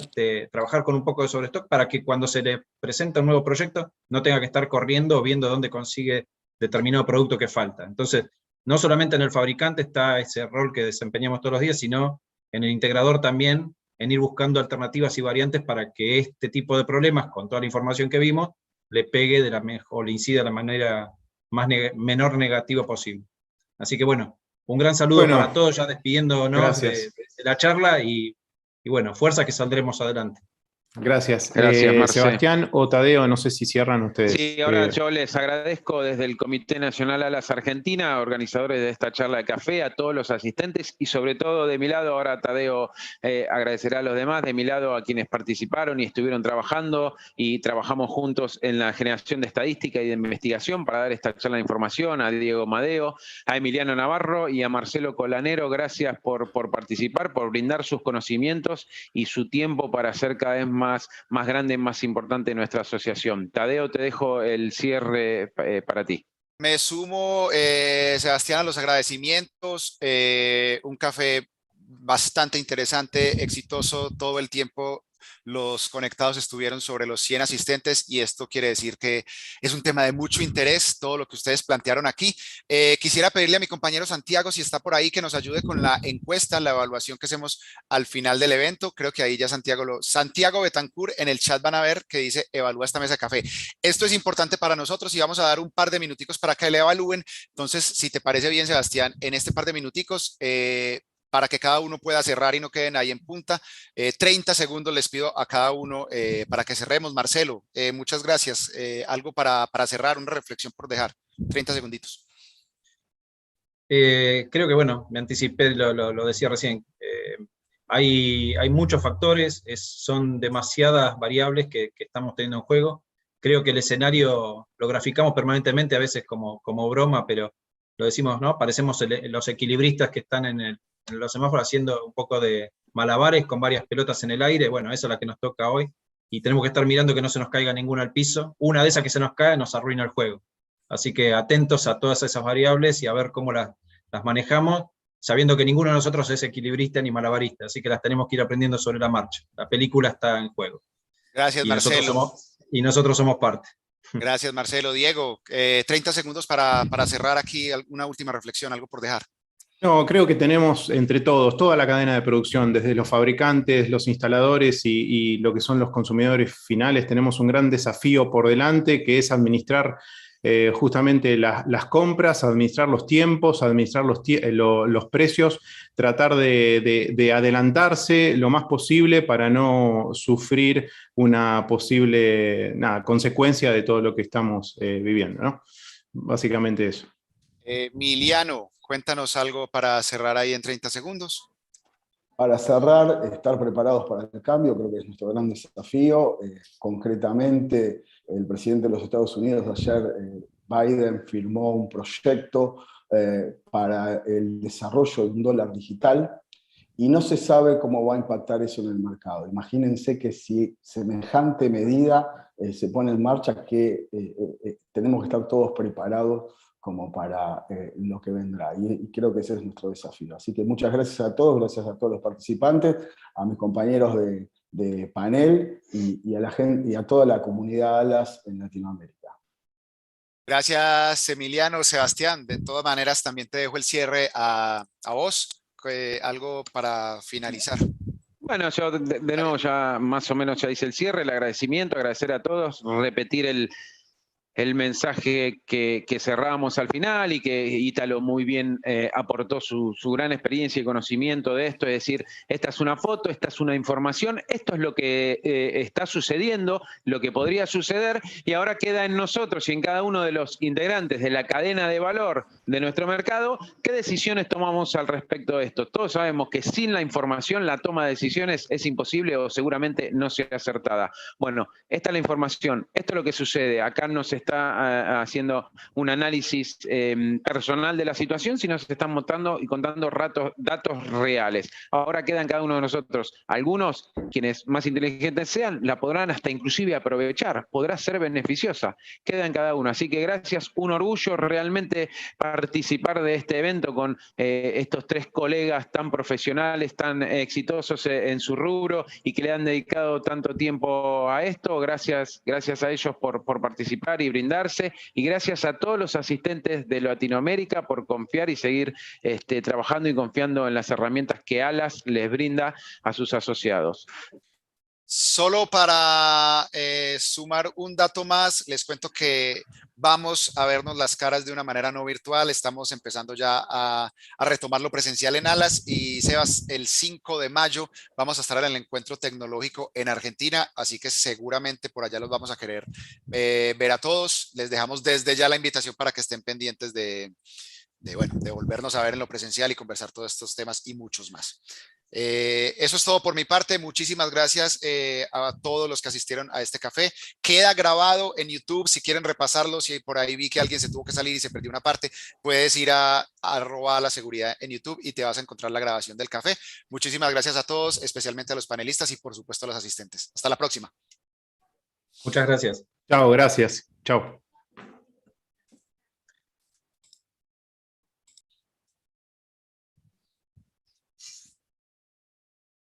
trabajar con un poco de sobrestock para que cuando se le presenta un nuevo proyecto no tenga que estar corriendo o viendo dónde consigue determinado producto que falta. Entonces, no solamente en el fabricante está ese rol que desempeñamos todos los días, sino en el integrador también, en ir buscando alternativas y variantes para que este tipo de problemas, con toda la información que vimos, le pegue de la mejor, le incida de la manera menor negativa posible. Así que bueno, un gran saludo para todos, ya despidiéndonos de la charla y bueno, fuerza que saldremos adelante. Gracias. Gracias, Marce. Sebastián o Tadeo, no sé si cierran ustedes. Sí, ahora yo les agradezco desde el Comité Nacional Alas Argentina, organizadores de esta charla de café, a todos los asistentes y sobre todo de mi lado, ahora Tadeo agradecerá a los demás, de mi lado a quienes participaron y estuvieron trabajando y trabajamos juntos en la generación de estadística y de investigación para dar esta charla de información, a Diego Madeo, a Emiliano Navarro y a Marcelo Colanero. Gracias por participar, por brindar sus conocimientos y su tiempo para hacer cada vez más grande, más importante nuestra asociación. Tadeo, te dejo el cierre para ti. Me sumo, Sebastián, a los agradecimientos. Un café bastante interesante, exitoso todo el tiempo. Los conectados estuvieron sobre los 100 asistentes y esto quiere decir que es un tema de mucho interés, todo lo que ustedes plantearon aquí. Quisiera pedirle a mi compañero Santiago, si está por ahí, que nos ayude con la encuesta, la evaluación que hacemos al final del evento. Creo que ahí ya Santiago Betancourt en el chat van a ver que dice evalúa esta mesa de café. Esto es importante para nosotros y vamos a dar un par de minuticos para que le evalúen. Entonces, si te parece bien, Sebastián, en este par de minuticos, para que cada uno pueda cerrar y no queden ahí en punta. 30 segundos les pido a cada uno para que cerremos. Marcelo, muchas gracias. Algo para cerrar, una reflexión por dejar. 30 segunditos. Creo que, bueno, me anticipé, lo decía recién. Hay muchos factores, son demasiadas variables que estamos teniendo en juego. Creo que el escenario lo graficamos permanentemente, a veces como broma, pero lo decimos, ¿no? Parecemos los equilibristas que están en los semáforos haciendo un poco de malabares con varias pelotas en el aire. Bueno, esa es la que nos toca hoy, y tenemos que estar mirando que no se nos caiga ninguna al piso. Una de esas que se nos cae nos arruina el juego. Así que atentos a todas esas variables y a ver cómo las manejamos, sabiendo que ninguno de nosotros es equilibrista ni malabarista, así que las tenemos que ir aprendiendo sobre la marcha. La película está en juego. Gracias, Marcelo. Nosotros somos parte. Gracias, Marcelo. Diego, 30 segundos para cerrar aquí, una última reflexión, algo por dejar. No, creo que tenemos entre todos, toda la cadena de producción, desde los fabricantes, los instaladores y lo que son los consumidores finales, tenemos un gran desafío por delante, que es administrar justamente las compras, administrar los tiempos, administrar los precios, tratar de adelantarse lo más posible para no sufrir una posible consecuencia de todo lo que estamos viviendo, ¿no? Básicamente eso. Emiliano, cuéntanos algo para cerrar ahí en 30 segundos. Para cerrar, estar preparados para el cambio, creo que es nuestro gran desafío. Concretamente, el presidente de los Estados Unidos ayer, Biden, firmó un proyecto para el desarrollo de un dólar digital y no se sabe cómo va a impactar eso en el mercado. Imagínense que si semejante medida se pone en marcha, que tenemos que estar todos preparados como para lo que vendrá. Y creo que ese es nuestro desafío. Así que muchas gracias a todos, gracias a todos los participantes, a mis compañeros de panel y a la gente, y a toda la comunidad ALAS en Latinoamérica. Gracias, Emiliano. Sebastián, de todas maneras también te dejo el cierre a vos. Algo para finalizar. Bueno, yo de nuevo ya más o menos ya hice el cierre, el agradecimiento, agradecer a todos, repetir el mensaje que cerramos al final y que Ítalo muy bien aportó su gran experiencia y conocimiento de esto, es decir, esta es una foto, esta es una información, esto es lo que está sucediendo, lo que podría suceder, y ahora queda en nosotros y en cada uno de los integrantes de la cadena de valor de nuestro mercado, qué decisiones tomamos al respecto de esto. Todos sabemos que sin la información la toma de decisiones es imposible o seguramente no sea acertada. Bueno, esta es la información, esto es lo que sucede, acá nos está haciendo un análisis personal de la situación, sino se están mostrando y contando datos reales. Ahora quedan cada uno de nosotros. Algunos, quienes más inteligentes sean, la podrán hasta inclusive aprovechar, podrá ser beneficiosa. Queda en cada uno. Así que gracias, un orgullo realmente participar de este evento con estos 3 colegas tan profesionales, tan exitosos en su rubro y que le han dedicado tanto tiempo a esto. Gracias a ellos por participar y brindarse, y gracias a todos los asistentes de Latinoamérica por confiar y seguir trabajando y confiando en las herramientas que Alas les brinda a sus asociados. Solo para sumar un dato más, les cuento que vamos a vernos las caras de una manera no virtual. Estamos empezando ya a retomar lo presencial en Alas, y Sebas, el 5 de mayo vamos a estar en el encuentro tecnológico en Argentina, así que seguramente por allá los vamos a querer ver a todos. Les dejamos desde ya la invitación para que estén pendientes de volvernos a ver en lo presencial y conversar todos estos temas y muchos más. Eso es todo por mi parte. Muchísimas gracias a todos los que asistieron a este café. Queda grabado en YouTube si quieren repasarlo. Si por ahí vi que alguien se tuvo que salir y se perdió una parte, puedes ir a @la seguridad en YouTube y te vas a encontrar la grabación del café. Muchísimas gracias a todos, especialmente a los panelistas y por supuesto a los asistentes. Hasta la próxima. Muchas gracias. Chao, gracias. Chao.